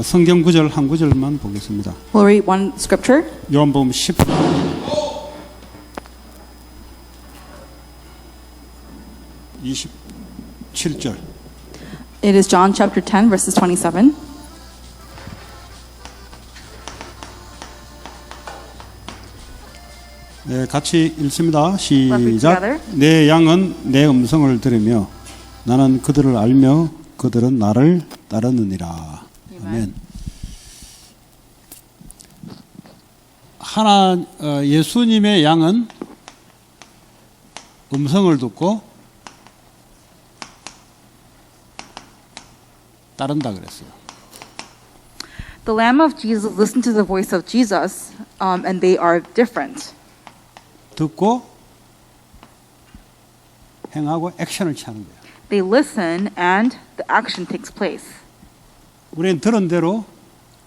성경 구절 한 구절만 보겠습니다. We'll read one scripture. 요한복음 10 27절. It is John chapter 10, verses 27. 네, 같이 읽습니다. Let's read 시작. together. 내 양은 내 음성을 들으며 나는 그들을 알며 그들은 나를 따르느니라. 아멘. 예수님의 양은 음성을 듣고 따른다 그랬어요. The Lamb of Jesus listened to the voice of Jesus, and they are different. 듣고 행하고 액션을 취하는 거예요. They listen, and the action takes place. 우리는 들은 대로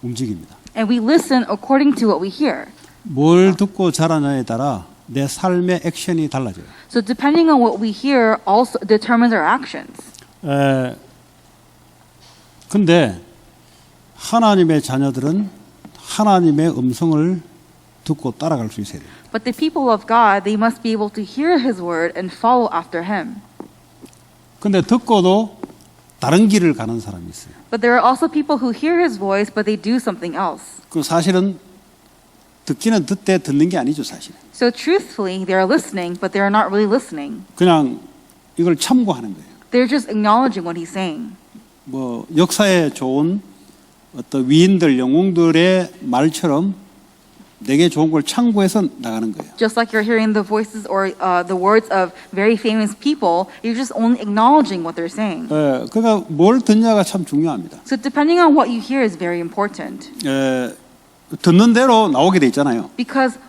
움직입니다. And we listen according to what we hear. 뭘 듣고 자라냐에 따라 내 삶의 액션이 달라져요. So depending on what we hear also determines our actions. 근데 하나님의 자녀들은 하나님의 음성을 듣고 따라갈 수 있어야 돼요. But the people of God, they must be able to hear His word and follow after Him. 근데 듣고도 다른 길을 가는 사람이 있어요. But there are also people who hear His voice, but they do something else. 그 사실은 듣기는 듣되 듣는 게 아니죠, 사실. So truthfully, they are listening, but they are not really listening. 그냥 이걸 참고하는 거예요. They're just acknowledging what He's saying. 뭐 역사에 좋은 어떤 위인들, 영웅들의 말처럼 내게 좋은 걸 참고해서 나가는 거예요. Just like you're hearing the voices or the words of very famous people, you're just only acknowledging what they're saying. 그러니까 뭘 듣냐가 참 중요합니다. So depending on what you hear is very important. 듣는 대로 나오게 돼 있잖아요. Because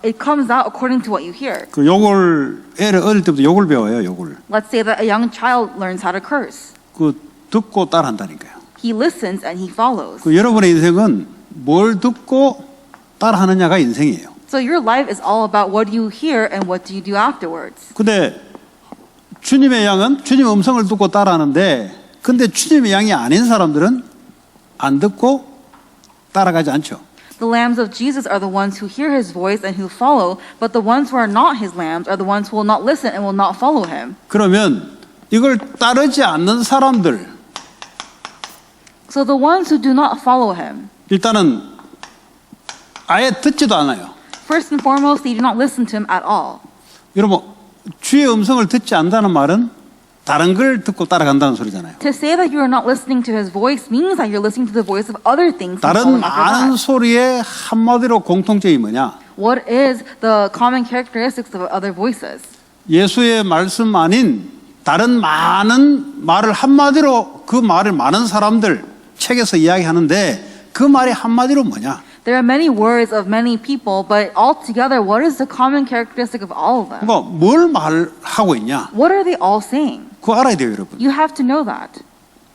it comes out according to what you hear. 그 욕을 애를 어릴 때부터 욕을 배워요, 욕을. Let's say that a young child learns how to curse. 그 듣고 따라한다니까요. He listens and he follows. 그 여러분의 인생은 뭘 듣고 따라하느냐가 인생이에요. So your life is all about what do you hear and what do you do afterwards. 근데 주님의 양은 주님의 음성을 듣고 따라하는데 근데 주님의 양이 아닌 사람들은 안 듣고 따라가지 않죠. The lambs of Jesus are the ones who hear His voice and who follow, but the ones who are not His lambs are the ones who will not listen and will not follow Him. 그러면 이걸 따르지 않는 사람들 So the ones who do not follow Him, 일단은 아예 듣지도 않아요. first and foremost, they do not listen to Him at all. 여러분 주의 음성을 듣지 않는다는 말은 다른 걸 듣고 따라간다는 소리잖아요. To say that you are not listening to His voice means that you're listening to the voice of other things. and 다른 following after 많은 that. 소리의 한마디로 공통점이 뭐냐? What is the common characteristics of other voices? 예수의 말씀 아닌 다른 많은 말을 한마디로 그 말을 많은 사람들 책에서 이야기하는데 그 말이 한마디로 뭐냐? There are many words of many people, but altogether, what is the common characteristic of all of them? 그러니까 뭘 말하고 있냐? What are they all saying? 그거 알아야 돼요, 여러분. You have to know that,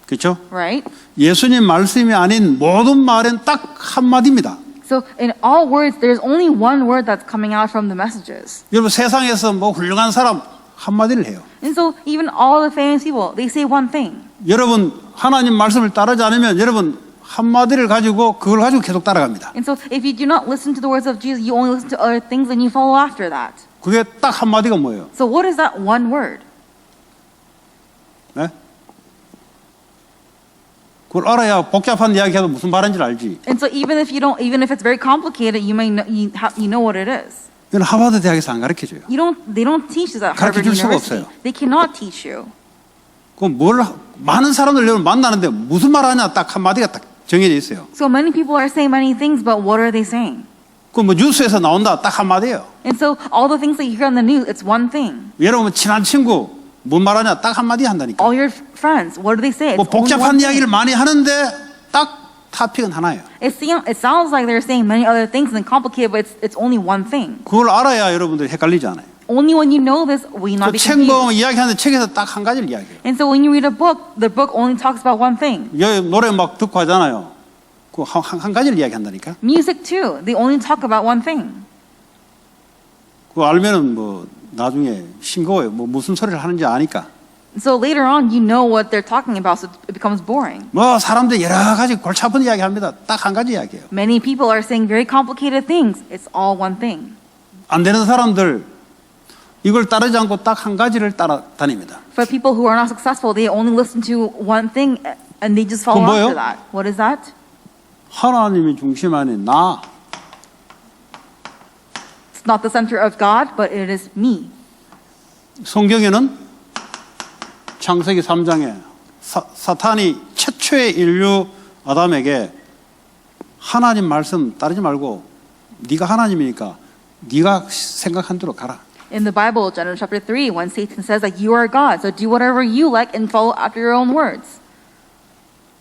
그렇죠? right? 예수님 말씀이 아닌 모든 말은 딱 한마디입니다. So in all words, there's only one word that's coming out from the messages. 여러분 세상에서 뭐 훌륭한 사람 한마디를 해요. And so even all the famous people, they say one thing. 여러분 하나님 말씀을 따르지 않으면 여러분 한마디를 가지고 그걸 가지고 계속 따라갑니다. And so if you do not listen to the words of Jesus, you only listen to other things and you follow after that. 그게 딱 한마디가 뭐예요? So what is that one word? 네? 그걸 알아야 복잡한 이야기해도 무슨 말인지 알지. And so even if it's very complicated, you know what it is. 이건 하버드 대학에서 안 가르쳐줘요. They don't teach this at Harvard 가르쳐줄 수가 University. 없어요. They cannot teach you. 그럼 많은 사람들 여러분 만나는데 무슨 말 하냐 딱 한마디가 딱 정해져 있어요. So many people are saying many things, but what are they saying? 그 뭐 뉴스에서 나온다 딱 한마디예요. And so all the things that you hear on the news, it's one thing. 여러분 친한 친구 뭔 말하냐 딱 한마디 한다니까. All your friends, what do they say? 뭐 It's only one 복잡한 thing. 이야기를 많이 하는데 딱 타픽은 하나예요. It sounds like they're saying many other things and complicated, but it's only one thing. 그걸 알아야 여러분들이 헷갈리지 않아요. Only when you know this, will you not 그 be 책 confused. 보면 이야기하는데 책에서 딱 한 가지를 이야기해요. And so when you read a book, the book only talks about one thing. 여기 노래 막 듣고 하잖아요. 그 한 가지를 이야기한다니까. Music too, they only talk about one thing. 그거 알면은 뭐 나중에 싱거워요. 뭐 무슨 소리를 하는지 아니까. So later on, you know what they're talking about, so it becomes boring. 뭐 사람들 여러 가지 골치 아픈 이야기 합니다. 딱 한 가지 이야기예요. Many people are saying very complicated things. It's all one thing. 안 되는 사람들 이걸 따르지 않고 딱 한 가지를 따라다닙니다. For people who are not successful, they only listen to one thing and they just follow 그건 뭐예요? after that. What is that? 하나님이 중심 아닌 나. It's not the center of God, but it is me. 성경에는 창세기 3장에 사탄이 최초의 인류 아담에게 하나님 말씀 따르지 말고 네가 하나님이니까 네가 생각한 대로 가라. In the Bible, Genesis chapter 3, when Satan says that you are God, so do whatever you like and follow after your own words.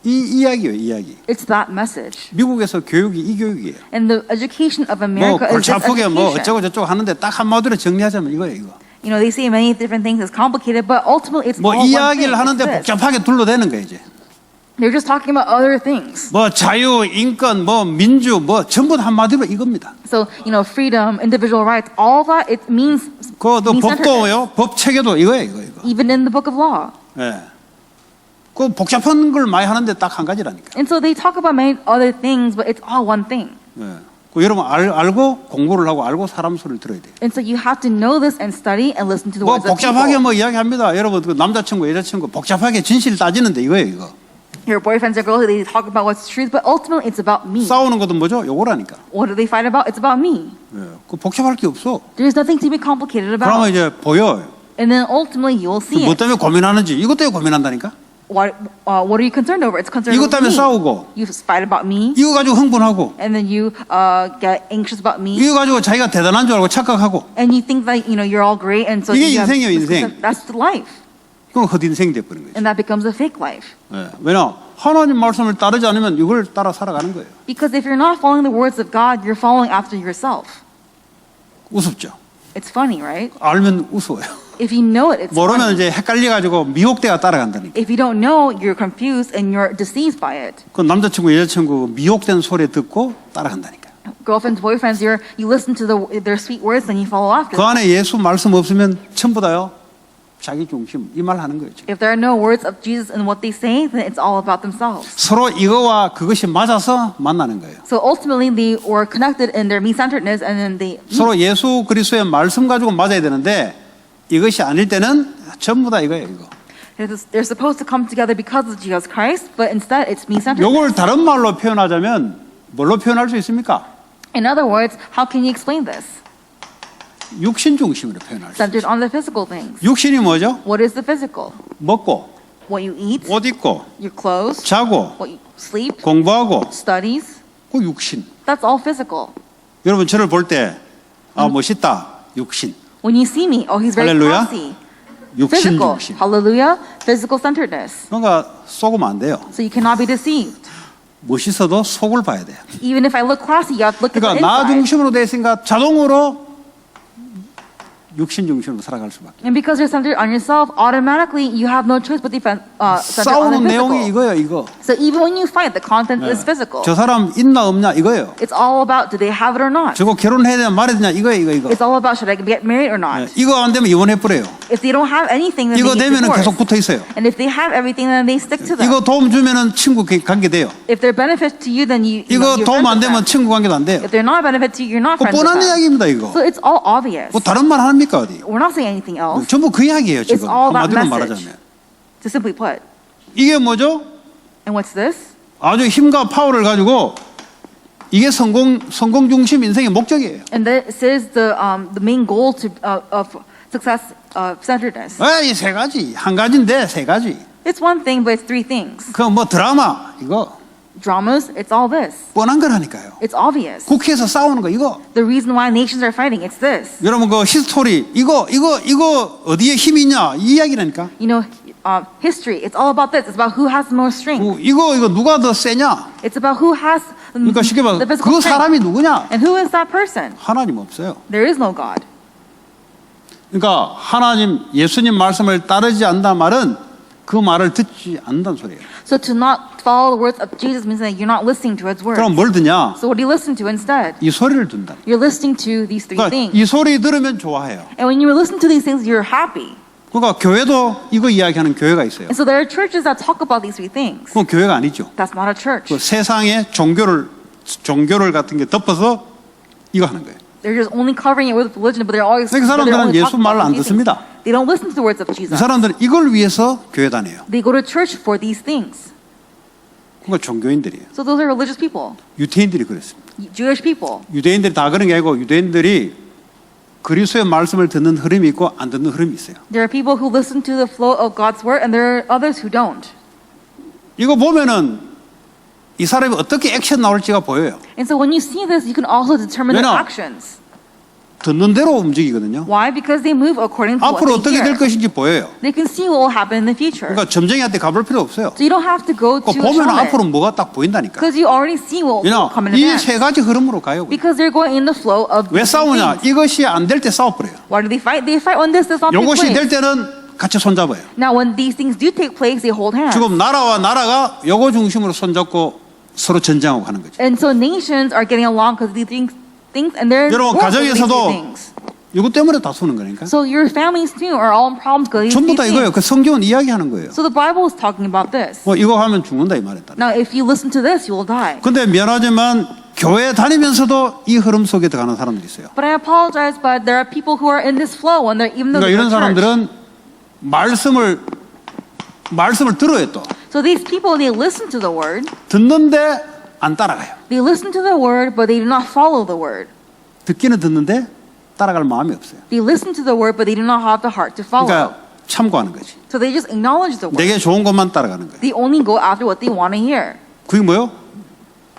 이 이야기예요, 이야기. It's that message. 미국에서 교육이 이 교육이에요. And the education of 뭐 America is 골치 this 아프게 뭐 education. 어쩌고 저쩌고 하는데 딱 한마디로 정리하자면 이거예요, 이거. You know, they say many different things. It's complicated, but ultimately it's 뭐 all one thing. 이야기를 It's 하는데 this. 복잡하게 둘러대는 거예요, 이제. They're just talking about other things. 뭐 자유, 인권, 뭐 민주, 뭐 전부 다 한마디로 이겁니다. So, you know, freedom, individual rights, all that, it means 그또 me-centeredness. 법도요, 법 체계도 이거예요, 이거. Even in the book of law. 예. 그 복잡한 걸 많이 하는데 딱 한 가지라니까. And so they talk about many other things, but it's all one thing. 예. 그 여러분 알고 공부를 하고 알고 사람 소리를 들어야 돼요. And so you have to know this and study and listen to the 뭐 words of 복잡하게 people. 뭐 이야기합니다. 여러분 그 남자친구, 여자친구 복잡하게 진실 따지는데 이거예요, 이거. Your boyfriends and girls, they talk about what's truth, but ultimately it's about me. 싸우는 것도 뭐죠? 요거라니까. What do they fight about? It's about me. 예. 그 복잡할 게 없어. There's nothing to be complicated 그러면 about. 이제 보여. And then ultimately you will see 뭐 it. 때문에 고민하는지 이것 때문에 고민한다니까. What are you concerned over? It's concerned 이것 over 때문에 me. 싸우고 You fight about me, 이거 가지고 흥분하고 and then you get anxious about me, 이거 가지고 자기가 대단한 줄 알고 착각하고 and you think that you're all great, and so 이게 you have 인생이에요, this 인생. concept. That's the life, 그건 헛인생이 돼버린 거죠. and that becomes a fake life. 예. 왜냐? 하나님 말씀을 따르지 않으면 이걸 따라 살아가는 거예요. Because if you're not following the words of God, you're following after yourself. 우습죠. It's funny, right? 알면 우스워요. If you know it, it's 모르면 funny. 이제 헷갈려가지고 미혹돼가 따라간다니까. If you don't know, you're confused and you're deceived by it. 그 남자친구, 여자친구 미혹된 소리 듣고 따라간다니까. Girlfriends, boyfriends, you listen to their sweet words and you follow after 그 them. 안에 예수 말씀 없으면 전부 다요. 자기 중심 이 말 하는 거예요. 지금. If there are no words of Jesus in what they say, then it's all about themselves. 서로 이거와 그것이 맞아서 만나는 거예요. So ultimately, they were connected in their me-centeredness, and then they. 서로 예수 그리스도의 말씀 가지고 맞아야 되는데 이것이 아닐 때는 전부 다 이거예요. 이거. They're supposed to come together because of Jesus Christ, but instead it's me-centered. 요걸 다른 말로 표현하자면 뭘로 표현할 수 있습니까? In other words, how can you explain this? 육신 중심으로 표현할 수 있어요. Centered on the physical things. 육신이 뭐죠? What is the physical? 먹고 What you eat, 옷 입고 your clothes, 자고 what you sleep, 공부하고 studies. 그 육신. That's all physical. 여러분 저를 볼 때 아 멋있다 육신. When you see me, oh, he's very Hallelujah. classy. 육신 Physical. 중심. Hallelujah. Physical centeredness. 그러니까 속으면 안 돼요. So you cannot be deceived. 멋있어도 속을 봐야 돼요. Even if I look classy, you have to look at 그러니까 the 나 inside. 중심으로 돼 있으니까 자동으로 육신 중심으로 살아갈 수밖에. And because you're centered on yourself, automatically you have no choice but to be centered on 싸우는 the 내용이 physical. 이거예요, 이거. So even when you fight, the content is physical. 저 사람 있나 없냐 이거예요. It's all about do they have it or not. 저거 결혼해야 되냐 말해야 되냐 이거예요, 이거. It's all about should I get married or not. 이거 안 되면 이혼해 버려요. If they don't have anything, then 이거 they get 되면은 계속 divorced. 붙어 있어요. And if they have everything, then they stick to them. 이거 도움 주면은 친구 관계 돼요. If they're benefit to you, then you're 이거 도움 friends 안 with 되면 them. 친구 관계도 안 돼요. If they're not benefit to you, you're not 그 friends with 뻔한 them. 이야기입니다, 이거. So it's all obvious. 뭐 다른 말 합니까 어디? We're not saying anything else. 전부 그 이야기예요, It's 지금. all about 한마디로 message. 말하자면. To simply put. 이게 뭐죠? And what's this? 아주 힘과 파워를 가지고 이게 성공 중심 인생의 목적이에요. And this is the main goal of success centeredness. 이 세 가지, 한 가지인데 세 가지. It's one thing, but it's three things. 그 뭐 드라마 이거 Dramas, it's all this. 뻔한 거라니까요. It's obvious. 국회에서 싸우는 거 이거. The reason why nations are fighting, it's this. 여러분 그 히스토리 이거 어디에 힘이 있냐 이 이야기라니까. You know, history, it's all about this. It's about who has the most strength. 이거 누가 더 세냐. It's about who has 그러니까 쉽게 말해서 the physical 그 strength. 사람이 누구냐. And who is that person? 하나님 없어요. There is no God. 그러니까 하나님 예수님 말씀을 따르지 않다 말은 그 말을 듣지 않는다는 소리예요. So to not follow the words of Jesus means that you're not listening to His words. 그럼 뭘 듣냐? So what do you listen to instead? 이 소리를 듣는다. You're listening to these three 그러니까 things. 이 소리 들으면 좋아해요. And when you listen to these things, you're happy. 그러니까 교회도 이거 이야기하는 교회가 있어요. And so there are churches that talk about these three things. 그건 교회가 아니죠. That's not a church. 그 세상의 종교를 같은 게 덮어서 이거 하는 거예요. They're just only covering it with religion, but they're always 그 but they're 사람들은 only 예수 talking 말을 안 about these things. 듣습니다. They don't listen to the words of 이 Jesus. 사람들은 이걸 위해서 교회 다녀요. They go to church for these things. 그러니까 종교인들이에요. So those are religious people, 유태인들이 그랬습니다. Jewish people. 유대인들이 다 그런 게 아니고 유대인들이 그리스도의 말씀을 듣는 흐름이 있고 안 듣는 흐름이 있어요. There are people who listen to the flow of God's word, and there are others who don't. 이거 보면은 이 사람이 어떻게 액션 나올지가 보여요. And so when you see this, you can also determine their 왜냐? actions. 듣는 대로 움직이거든요. Why? Because they move according to what 앞으로 they 어떻게 될 hear. 것인지 보여요. They can see what will happen in the future. 그러니까 점쟁이한테 가볼 필요 없어요. So you don't have to go 그거 to a 보면 shaman, 앞으로 뭐가 딱 보인다니까. because you already see what will come in 이 advance. 세 가지 흐름으로 가요. Because they're going in the flow of 왜 these 싸우냐? things. 이것이 안 될 때 싸워버려요. Why do they fight? They fight when this does not take 이것이 될 place. 때는 같이 손잡아요. Now, when these things do take place, they hold hands. 지금 나라와 나라가 요거 중심으로 손잡고 서로 전쟁하고 하는 거죠. And so nations are getting along because of these things, and they're 여러분, war for these 가정에서도 things. 이것 때문에 다투는 거니까. So your families too are all in problems because of 전부 these 다 이거예요. things. 그 성경은 이야기하는 거예요. So the Bible is talking about this. 뭐 이거 하면 죽는다 이 말이다. Now, if you listen to this, you will die. 근데 미안하지만 교회 다니면서도 이 흐름 속에 들어가는 사람들이 있어요. But I apologize, but there are people who are in this flow, and they're even though 그러니까 they're 이런 church. 사람들은 말씀을 들어요 또. So these people, they listen to the word, 듣는데 안 따라가요. they listen to the word, but they do not follow the word. 듣기는 듣는데 따라갈 마음이 없어요. They listen to the word, but they do not have the heart to follow. 그러니까 참고하는 거지. So they just acknowledge the word. 내게 좋은 것만 따라가는 거예요. They only go after what they want to hear. 그게 뭐요?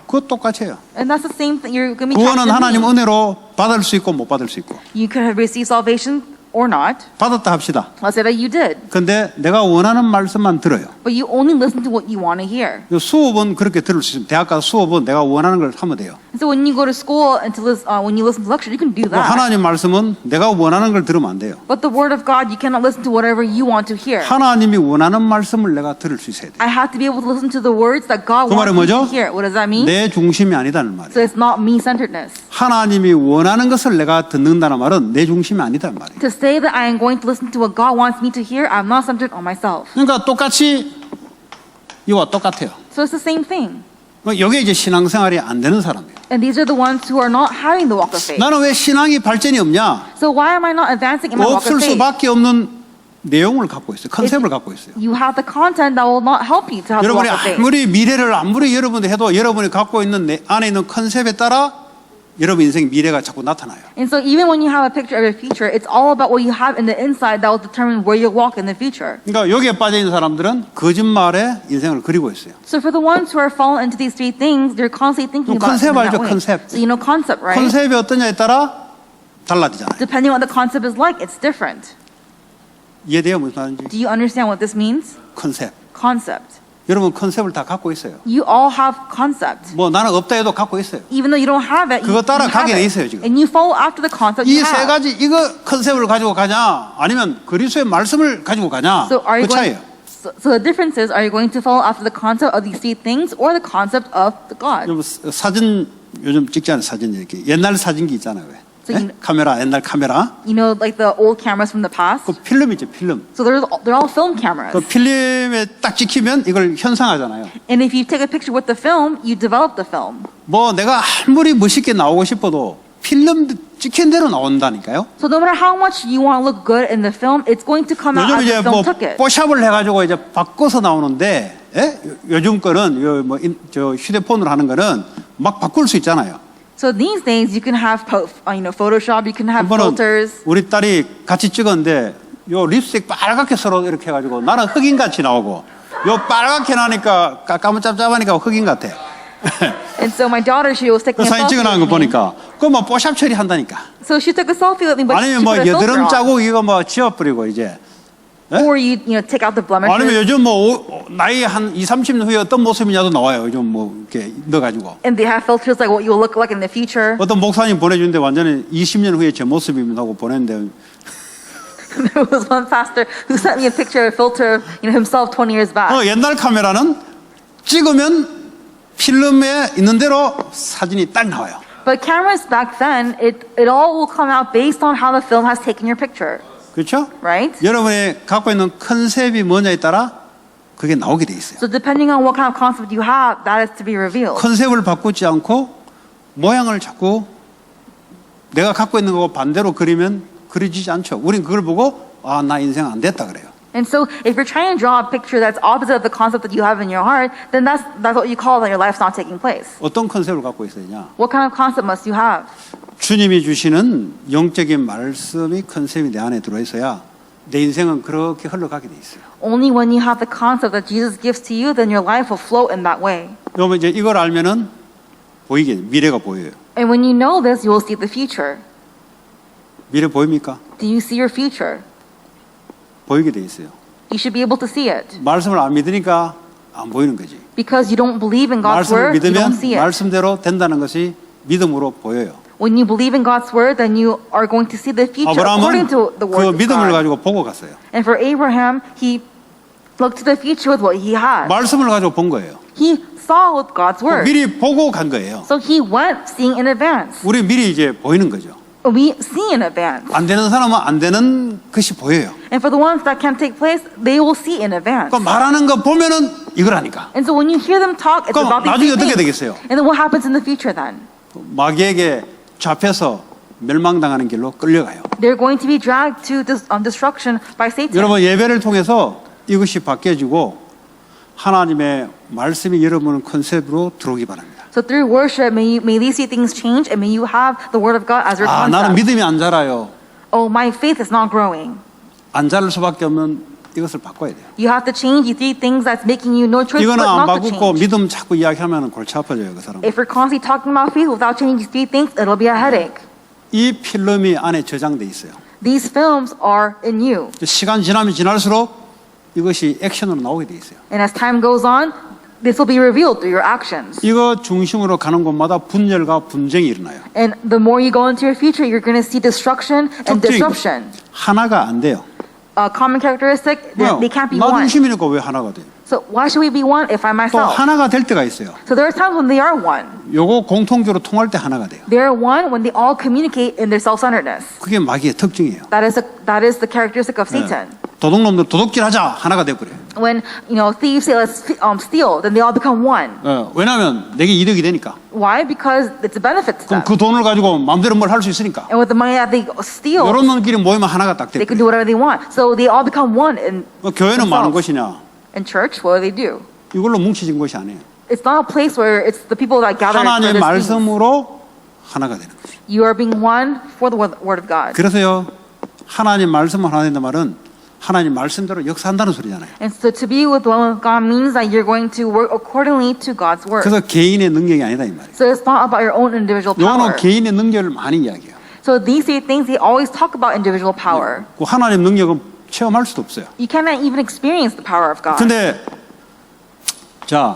그거 똑같아요. And that's the same thing. You're going to be 구원은 trapped 하나님 in me. 은혜로 받을 수 있고 못 받을 수 있고. You could have received salvation or not. 받았다 합시다. Let's say that you did. 근데 내가 원하는 말씀만 들어요. But you only listen to what you want to hear. 수업은 그렇게 들을 수 있습니다. 대학 가서 수업은 내가 원하는 걸 하면 돼요. And so when you go to school and when you listen to lecture, you can do that. 하나님 말씀은 내가 원하는 걸 들으면 안 돼요. But the word of God, you cannot listen to whatever you want to hear. 하나님이 원하는 말씀을 내가 들을 수 있어야 돼요. I have to be able to listen to the words that God 그 말은 wants me to 뭐죠? hear. What does that mean? 내 중심이 아니다는 말이에요. So it's not me-centeredness. 하나님이 원하는 것을 내가 듣는다는 말은 내 중심이 아니다는 말이에요. To say that I am going to listen to what God wants me to hear, I'm not centered on myself. 그러니까 똑같이 이와 똑같아요. So it's the same thing. 여기에 이제 신앙생활이 안 되는 사람이에요. And these are the ones who are not having the walk of faith. 나는 왜 신앙이 발전이 없냐? So why am I not advancing in my walk 없을 of faith? 수밖에 없는 내용을 갖고 있어요. 컨셉을 갖고 있어요. You have the content that will not help you to have the 여러분이 walk of faith. 아무리 미래를 아무리 여러분이 해도 여러분이 갖고 있는 안에 있는 컨셉에 따라 여러분 인생 미래가 자꾸 나타나요. And so even when you have a picture of your future, it's all about what you have in the inside that will determine where you walk in the future. 그러니까 여기에 빠져 있는 사람들은 거짓말에 인생을 그리고 있어요. So for the ones who are fallen into these three things, they're constantly thinking about it 컨셉 in 알죠? that way. 컨셉. So you know concept, right? 컨셉이 어떠냐에 따라 달라지잖아요. Depending on what the concept is like, it's different. 이해돼요? 무슨 말인지? Do you understand what this means? 컨셉. Concept. 여러분 컨셉을 다 갖고 있어요. You all have concept. 뭐 나는 없다 해도 갖고 있어요. Even though you don't have it, 그거 따라 you have 가게 돼 it. 있어요, 지금. And you follow after the concept 이 you 세 have. 가지 이거 컨셉을 가지고 가냐 아니면 그리스도의 말씀을 가지고 가냐 So are you 그 going? 차이예요. So the difference is, are you going to follow after the concept of these three things or the concept of the God? 좀 사진 요즘 찍잖아요. 사진 이렇게 옛날 사진기 있잖아요. 왜? So you- 카메라 옛날 카메라 You know, like the old cameras from the past. 그 필름 있죠. 필름. So they're all film cameras. 그 필름에 딱 찍히면 이걸 현상하잖아요. And if you take a picture with the film, you develop the film. 뭐 내가 아무리 멋있게 나오고 싶어도 필름 찍힌 대로 나온다니까요. So no matter how much you want to look good in the film, it's going to come out 요즘 as 이제 the 뭐 film took it. 뽀샵을 해가지고 이제 바꿔서 나오는데, 예? 요즘 거는 저 휴대폰으로 하는 거는 막 바꿀 수 있잖아요. So these days you can have Photoshop, you can have 한 번은 filters. 우리 딸이 같이 찍었는데 요 립스틱 빨갛게 서로 이렇게 해가지고 나는 흑인같이 나오고 요 빨갛게 나니까 까무잡잡하니까 흑인 같아. And so my daughter, she was 그 taking a 사진 selfie 찍어놓은 거 with me. 보니까 그거 뭐 뽀샵 처리한다니까. So she took a selfie with me, but she 아니면 뭐 put a filter 여드름 on. 자국 이거 뭐 지워버리고 이제. Or you take out the 아니면 blemishes. 요즘 뭐 나이 한 20, 30년 후에 어떤 모습이냐도 나와요. 요즘 뭐 이렇게 넣어가지고. And they have filters like what you will look like in the future. 어떤 목사님 보내주는데 완전히 20년 후에 제 모습이면 하고 보냈는데 There was one pastor who sent me a picture, a filter of himself 20 years back. 옛날 카메라는 찍으면 필름에 있는 대로 사진이 딱 나와요. But cameras back then, it all will come out based on how the film has taken your picture. 그렇죠? right? 여러분이 갖고 있는 컨셉이 뭐냐에 따라 그게 나오게 돼 있어요. So depending on what kind of concept you have, that is to be revealed. 컨셉을 바꾸지 않고 모양을 자꾸 내가 갖고 있는 거고 반대로 그리면 그려지지 않죠. 우린 그걸 보고 아, 나 인생 안 됐다 그래요. And so if you're trying to draw a picture that's opposite of the concept that you have in your heart, then that's what you call that your life's not taking place. 어떤 컨셉을 갖고 있어야 되냐? What kind of concept must you have? 주님이 주시는 영적인 말씀이 컨셉이 내 안에 들어있어야 내 인생은 그렇게 흘러가게 돼 있어요. Only when you have the concept that Jesus gives to you, then your life will float in that way. 그러면 이제 이걸 알면은 보이게 미래가 보여요. And when you know this, you will see the future. 미래 보입니까? Do you see your future? 보이게 돼 있어요. You should be able to see it. 말씀을 안 믿으니까 안 보이는 거지. Because you don't believe in God's 말씀을 word, you don't 믿으면 see it. 말씀대로 된다는 것이 믿음으로 보여요. When you believe in God's word, then you are going to see the future according 아브라함은 to the 그 word of 믿음을 God. 가지고 보고 갔어요. And for Abraham, he looked to the future with what he had. 말씀을 가지고 본 거예요. He saw with God's word. 미리 보고 간 거예요. So he went seeing in advance. 우리 미리 이제 보이는 거죠. We see in advance. 안 되는 사람은 안 되는 것이 보여요. And for the ones that can't take place, they will see in advance. 그 말하는 거 보면은 이거라니까. And so when you hear them talk, it's 그럼 about these 나중에 same 어떻게 things. 되겠어요? And then what happens in the future then? 마귀에게 잡혀서 멸망당하는 길로 끌려가요. They're going to be dragged to destruction by Satan. 여러분 예배를 통해서 이것이 바뀌어지고 하나님의 말씀이 여러분 컨셉으로 들어오기 바랍니다. So through worship, may these things change, and may you have the word of God as your 아, 나는 concept. 믿음이 안 자라요. Oh, my faith is not growing. 안 자랄 수밖에 없는 이것을 바꿔야 돼요. You have to change. You see things that's making you no choice but 이거는 안 not to 바꾸고 change. 믿음 자꾸 이야기하면 골치 아파져요, 그 사람. If you're constantly talking about faith without changing these three things, it'll be a headache. 이 필름이 안에 저장돼 있어요. These films are in you. 시간 지나면 지날수록 이것이 액션으로 나오게 돼 있어요. And as time goes on, this will be revealed through your actions. 이거 중심으로 가는 곳마다 분열과 분쟁이 일어나요. And the more you go into your future, you're going to see destruction and 특징 disruption. 하나가 안 돼요. A common characteristic, they can't be 나 one. 중심이니까 왜 하나가 돼요? So why should we be one if I'm 또 myself? 하나가 될 때가 있어요. So there are times when they are one. 요거 공통적으로 통할 때 하나가 돼요. They are one when they all communicate in their self-centeredness. 그게 마귀의 특징이에요. That is the characteristic of Satan. 도둑놈들 도둑질하자 하나가 돼버려요. When thieves say let's steal, then they all become one. 왜냐하면 내게 이득이 되니까. Why? Because it's a benefit to 그럼 them. 그 돈을 가지고 마음대로 뭘 할 수 있으니까. And with the money that they steal, 이런 놈끼리 모이면 하나가 딱 they can 돼버려요. do whatever they want. So they all become one in 교회는 많은 themselves. 것이냐? In church, what do? 이걸로 뭉쳐진 것이 아니에요. It's not a place where it's the people that gather for 하나님의 this meeting. 말씀으로 하나가 되는 거죠. You are being one for the word of God. 그래서요, 하나님 말씀을 하나 된다 말은 하나님 말씀대로 역사한다는 소리잖아요. And so to be with one with God means that you're going to work accordingly to God's word. 그래서 개인의 능력이 아니다 이 말이에요. So it's not about your own individual power. 요거는 개인의 능력을 많이 이야기해요. So these three things, they always talk about individual power. 그 하나님 능력은 체험할 수도 없어요. You cannot even experience the power of God. 근데 자,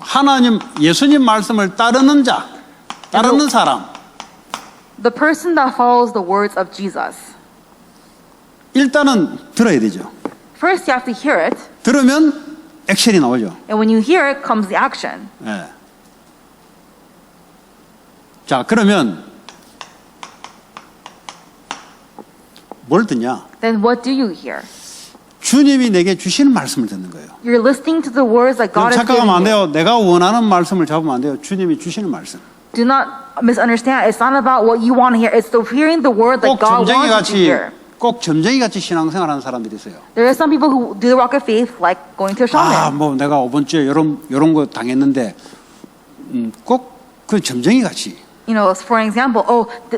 하나님 예수님 말씀을 따르는 자, 따르는 사람 The person that follows the words of Jesus. 일단은 들어야 되죠. First, you have to hear it. 들으면 액션이 나오죠. And when you hear it, comes the action. 예. 자, 그러면 뭘 듣냐? Then what do you hear? 주님이 내게 주시는 말씀을 듣는 거예요. You're listening to the words that 그럼 God has given 착각하면 안 you. 돼요. 내가 원하는 말씀을 잡으면 안 돼요. 주님이 주시는 말씀. Do not misunderstand. It's not about what you want to hear. It's the hearing the word that 꼭 God 점쟁이 wants you to 같이 hear. 꼭 점쟁이 같이 신앙생활하는 사람들이 있어요. There are some people who do the walk of faith like going to a 아, shaman. 뭐 내가 이번 주에 요런 거 당했는데 꼭 그 점쟁이 같이 For an example,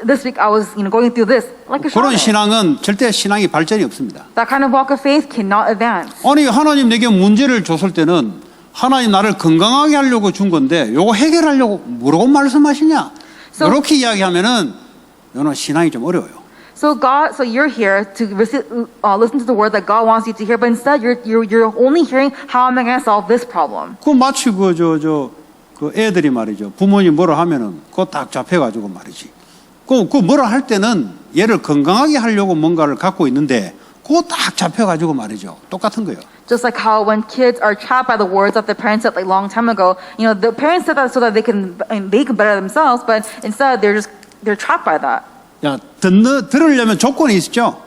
this week I was going through this like a 그런 shaman. 신앙은 절대 신앙이 발전이 없습니다. That kind of walk of faith cannot advance. 아니 하나님 내게 문제를 줬을 때는 하나님 나를 건강하게 하려고 준 건데 요거 해결하려고 뭐라고 말씀하시냐? So- 이렇게 이야기하면은 이거는 신앙이 좀 어려워요. So you're here to listen to the word that God wants you to hear, but instead you're only hearing how am I going to solve this problem. 그 마치 그 애들이 말이죠. 부모님 뭐라 하면은 그거 딱 잡혀가지고 말이지. 그 뭐라 할 때는 얘를 건강하게 하려고 뭔가를 갖고 있는데 그거 딱 잡혀가지고 말이죠. 똑같은 거예요. Just like how when kids are trapped by the words that the parents said like long time ago, the parents said that so that they can better themselves, but instead they're trapped by that. 야, 들으려면 조건이 있죠.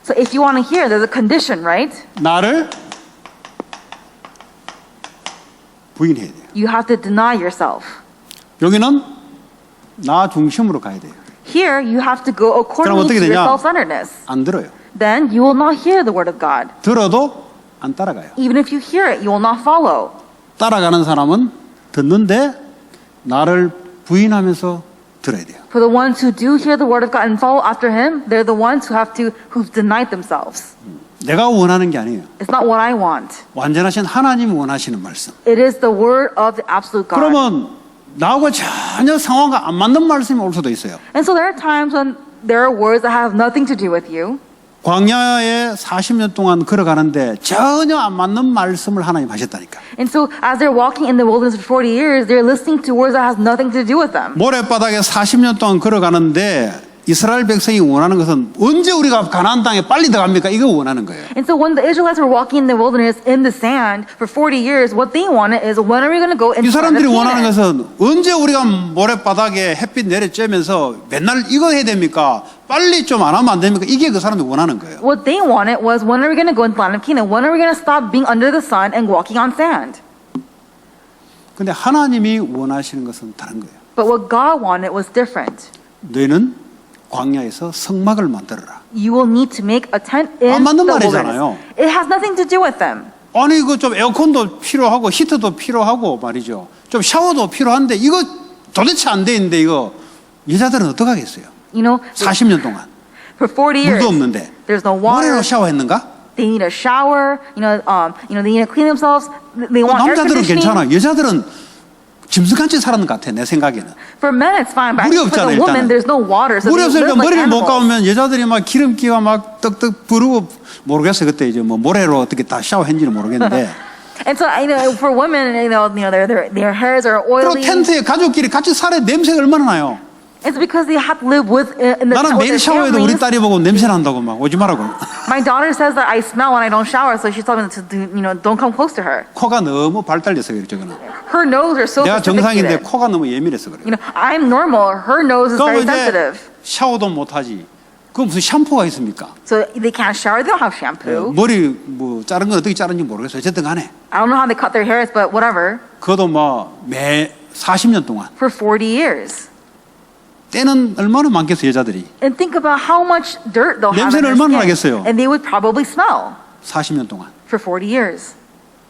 So if you want to hear, there's a condition, right? 나를 부인해야 돼요. You have to deny yourself. 여기는 나 중심으로 가야 돼요. Here, you have to go accordingly 어떻게 to your 되냐? self-centeredness. 안 들어요. Then you will not hear the word of God. 들어도 안 따라가요. Even if you hear it, you will not follow. 따라가는 사람은 듣는데 나를 부인하면서 들어야 돼요. For the ones who do hear the word of God and follow after him, they're the ones who've denied themselves. 내가 원하는 게 아니에요. It's not what I want. 완전하신 하나님이 원하시는 말씀. It is the word of the absolute God. 그러면 나하고 전혀 상황과 안 맞는 말씀이 올 수도 있어요. And so there are times when there are words that have nothing to do with you. 광야에 40년 동안 걸어가는데 전혀 안 맞는 말씀을 하나님 하셨다니까. And so as they're walking in the wilderness for 40 years, they're listening to words that has nothing to do with them. 모래바닥에 40년 동안 걸어가는데 이스라엘 백성이 원하는 것은 언제 우리가 가나안 땅에 빨리 들어갑니까? 이거 원하는 거예요. And so when the Israelites were walking in the wilderness in the sand for 40 years, what they wanted is, when are we going to go 이 into 사람들이 원하는 Canaan? 것은 언제 우리가 모래바닥에 햇빛 내려쬐면서 맨날 이거 해야 됩니까? 빨리 좀 안 하면 안 됩니까? 이게 그 사람들이 원하는 거예요. What they wanted was, when are we going to go into the land of Canaan? When are we going to stop being under the sun and walking on sand? 근데 하나님이 원하시는 것은 다른 거예요. But what God wanted was different. 너희는 광야에서 성막을 만들어라. You will need to make a tent in 안 the 맞는 wilderness. 말이잖아요. It has nothing to do with them. 아니 이거 좀 에어컨도 필요하고 히터도 필요하고 말이죠. 좀 샤워도 필요한데 이거 도대체 안 돼 있는데 이거 여자들은 어떡하겠어요? You know, 40년 동안 for 40 years, 물도 없는데 there's no 모래로 water. 샤워했는가? They need a shower. They need to clean themselves. They want air 남자들은 conditioning. 괜찮아. 여자들은 짐승같이 살았는 것 같아 내 생각에는. For men, it's fine, but 물이 for 없잖아요, the woman, 일단은. there's no water, so 물이 they 없으니까 live like 머리를 못 animals. 감으면 여자들이 막 기름기가 막 떡떡 부르고 모르겠어요. 그때 이제 뭐 모래로 어떻게 다 샤워했는지는 모르겠는데. And so, for women, their hairs are 그리고 oily. 텐트에 가족끼리 같이 살에 냄새가 얼마나 나요. It's because they have to live in the 나는 with 매일 their 샤워해도 우리 families. 딸이 보고 냄새 난다고 막 오지 말라고. My daughter says that I smell when I don't shower, so she's telling me to don't come close to her. 코가 너무 발달돼서 그래 저거는. Her nose are so 내가 정상인데 sophisticated. 코가 너무 예민해서 그래. I'm normal. Her nose is 그럼 very 이제 sensitive. 샤워도 못 하지. 그 무슨 샴푸가 있습니까? So they can't shower. They don't have shampoo. 머리 뭐 자른 건 어떻게 자른지 모르겠어요. 어쨌든 간에 I don't know how they cut their hairs, but whatever. 그것도 뭐 매 40년 동안 For 40 years. 때는 얼마나 많겠어요 여자들이. And think about how much dirt they'll have in 냄새는 their 얼마나 skin. 나겠어요? And they would probably smell 40년 동안. for 40 years.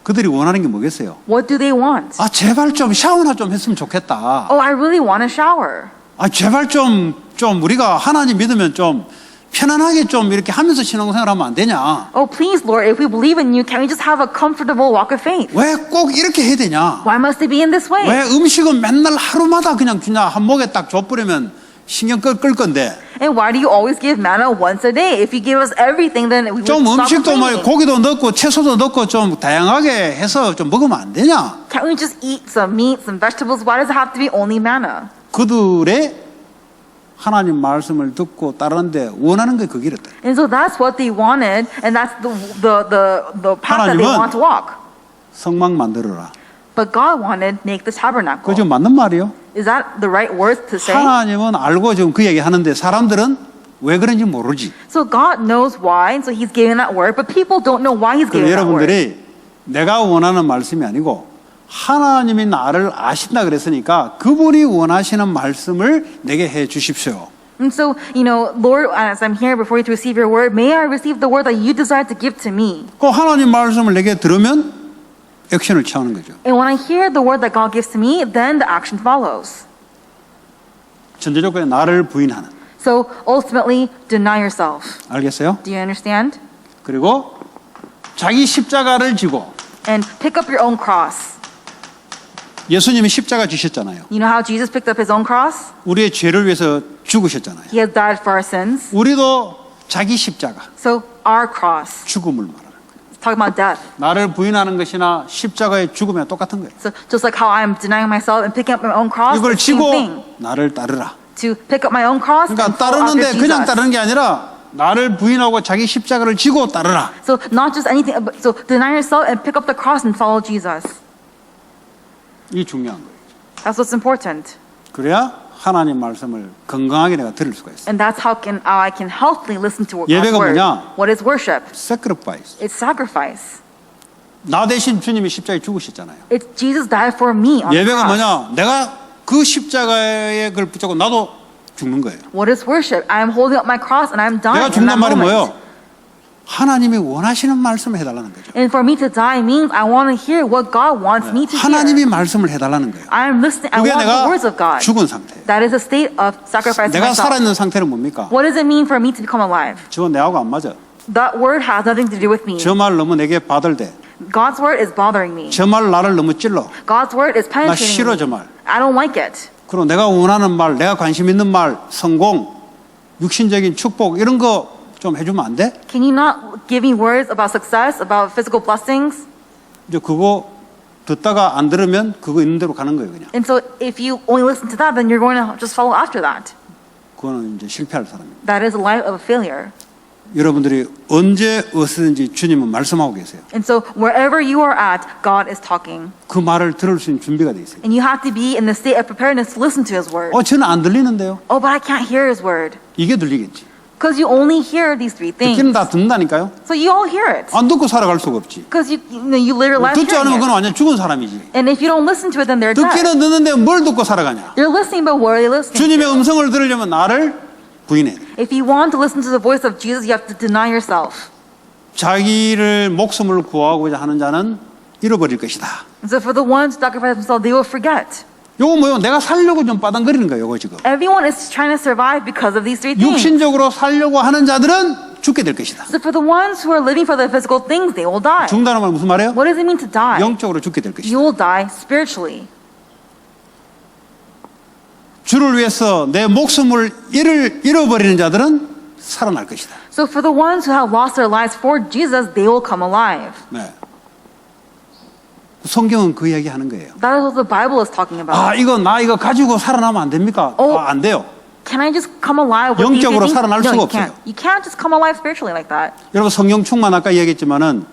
그들이 원하는 게 뭐겠어요? What do they want? 아 제발 좀 샤워나 좀 했으면 좋겠다. Oh, I really want a shower. 아 제발 좀 우리가 하나님 믿으면 좀 편안하게 좀 이렇게 하면서 신앙생활 하면 안 되냐? Oh, please, Lord, if we believe in you, can we just have a comfortable walk of faith? 왜 꼭 이렇게 해야 되냐? Why must it be in this way? 왜 음식은 맨날 하루마다 그냥 한 목에 딱 줘버리면 신경 끌 건데 And why do you always give manna once a day? If you give us everything, then we would 좀 stop 음식도 말 complaining. 고기도 넣고 채소도 넣고 좀 다양하게 해서 좀 먹으면 안 되냐? Can't we just eat some meat, some vegetables? Why does it have to be only manna? 그들의 하나님 말씀을 듣고 따르는데 원하는 게 그 길이었다. And so that's what they wanted, and that's the path that they 하나님은 want to walk. 성막 만들어라. But God wanted make the tabernacle. 그거 지금 맞는 말이요? Is that the right words to say? 하나님은 알고 지금 그 얘기 하는데 사람들은 왜 그런지 모르지. So God knows why, and so He's giving that word, but people don't know why He's 그럼 giving that word. 여러분들이 내가 원하는 말씀이 아니고 하나님이 나를 아신다 그랬으니까 그분이 원하시는 말씀을 내게 해 주십시오. And so, Lord, as I'm here before you to receive your word, may I receive the word that you desire to give to me. 그 하나님 말씀을 내게 들으면 액션을 취하는 거죠. And when I hear the word that God gives to me, then the action follows. 전제 조건에 나를 부인하는. So ultimately, deny yourself. 알겠어요? Do you understand? 그리고 자기 십자가를 지고 And pick up your own cross. 예수님이 십자가 지셨잖아요. You know how Jesus picked up his own cross? 우리의 죄를 위해서 죽으셨잖아요. He has died for our sins. 우리도 자기 십자가, So our cross. 죽음을 말하는 거예요. It's talking about death. 나를 부인하는 것이나 십자가의 죽음이나 똑같은 거예요. So just like how I'm denying myself and picking up my own cross, 이걸 it's the same thing. 지고 나를 따르라. To pick up my own cross and 그러니까 follow after 따르는데 그냥 Jesus. 따르는 게 아니라 나를 부인하고 자기 십자가를 지고 따르라. So not just anything, but so deny yourself and pick up the cross and follow Jesus. 이게 중요한 거예요. That's what's important. 그래야 하나님 말씀을 건강하게 내가 들을 수가 있어요. And that's how I can healthily listen to God's 예배가 word. 뭐냐? What is worship? sacrifice. It's sacrifice. 나 대신 주님이 십자가에 죽으셨잖아요. It's Jesus died for me on the 예배가 cross. 뭐냐? 내가 그 십자가에 그걸 붙잡고 나도 죽는 거예요. What is worship? I am holding up my cross and I'm dying 내가 in 죽는 that 말이 moment. 뭐예요? 하나님이 원하시는 말씀을 해달라는 거죠. And for me to die means I want to hear what God wants me to 하나님이 hear. 말씀을 해달라는 거예요. I am listening. I 그게 want the words 내가 of God. 죽은 상태예요. That is a state of sacrifice. 내가 myself. 살아있는 상태는 뭡니까? What does it mean for me to become alive? 저 내하고 안 맞아. That word has nothing to do with me. 저 말 너무 내게 받을대. God's word is bothering me. 저 말 나를 너무 찔러. God's word is 나 penetrating 싫어 me. 저 말. I don't like it. 그리고 내가 원하는 말, 내가 관심 있는 말, 성공, 육신적인 축복 이런 거 좀 해주면 안 돼? Can you not give me words about success, about physical blessings? 이제 그거 듣다가 안 들으면 그거 있는 대로 가는 거예요 그냥. And so if you only listen to that, then you're going to just follow after that. 그거는 이제 실패할 사람입니다. That is a life of a failure. 여러분들이 언제 어디든지 주님은 말씀하고 계세요. And so wherever you are at, God is talking. 그 말을 들을 수 있는 준비가 돼 있어요. And you have to be in the state of preparedness to listen to His word. 저는 안 들리는데요. Oh, but I can't hear His word. 이게 들리겠지. Because you only hear these three things. 듣기는 다 듣는다니까요. So you all hear it. 안 듣고 살아갈 수가 없지. Because you live your life 듣지 않으면 hearing 그건 it. 완전 죽은 사람이지. And if you don't listen to it, then they're dead. 듣기는 듣는데 뭘 듣고 살아가냐. They're listening, but what are they listening 주님의 to? 음성을 들으려면 나를 부인해. If you want to listen to the voice of Jesus, you have to deny yourself. 자기를 목숨을 구하고자 하는 자는 잃어버릴 것이다. And so for the ones who sacrifice themselves, they will forget. 요거 뭐요? 내가 살려고 좀 빠당거리는 거예요, 요거 지금. Everyone is trying to survive because of these three things. 육신적으로 살려고 하는 자들은 죽게 될 것이다. So for the ones who are living for the physical things, they will die. 죽는다는 말 무슨 말이에요? What does it mean to die? 영적으로 죽게 될 것이다. You will die spiritually. 주를 위해서 내 목숨을 잃어버리는 자들은 살아날 것이다. So for the ones who have lost their lives for Jesus, they will come alive. 네. 성경은 그 이야기 하는 거예요. That is what the Bible is talking about. 나 이거 가지고 살아나면 안 됩니까? 안 돼요. Can I just come alive with these 영적으로 things? 살아날 No, 수가 you can't. 없어요. You can't just come alive spiritually like that. 여러분 성령 충만 아까 이야기했지만은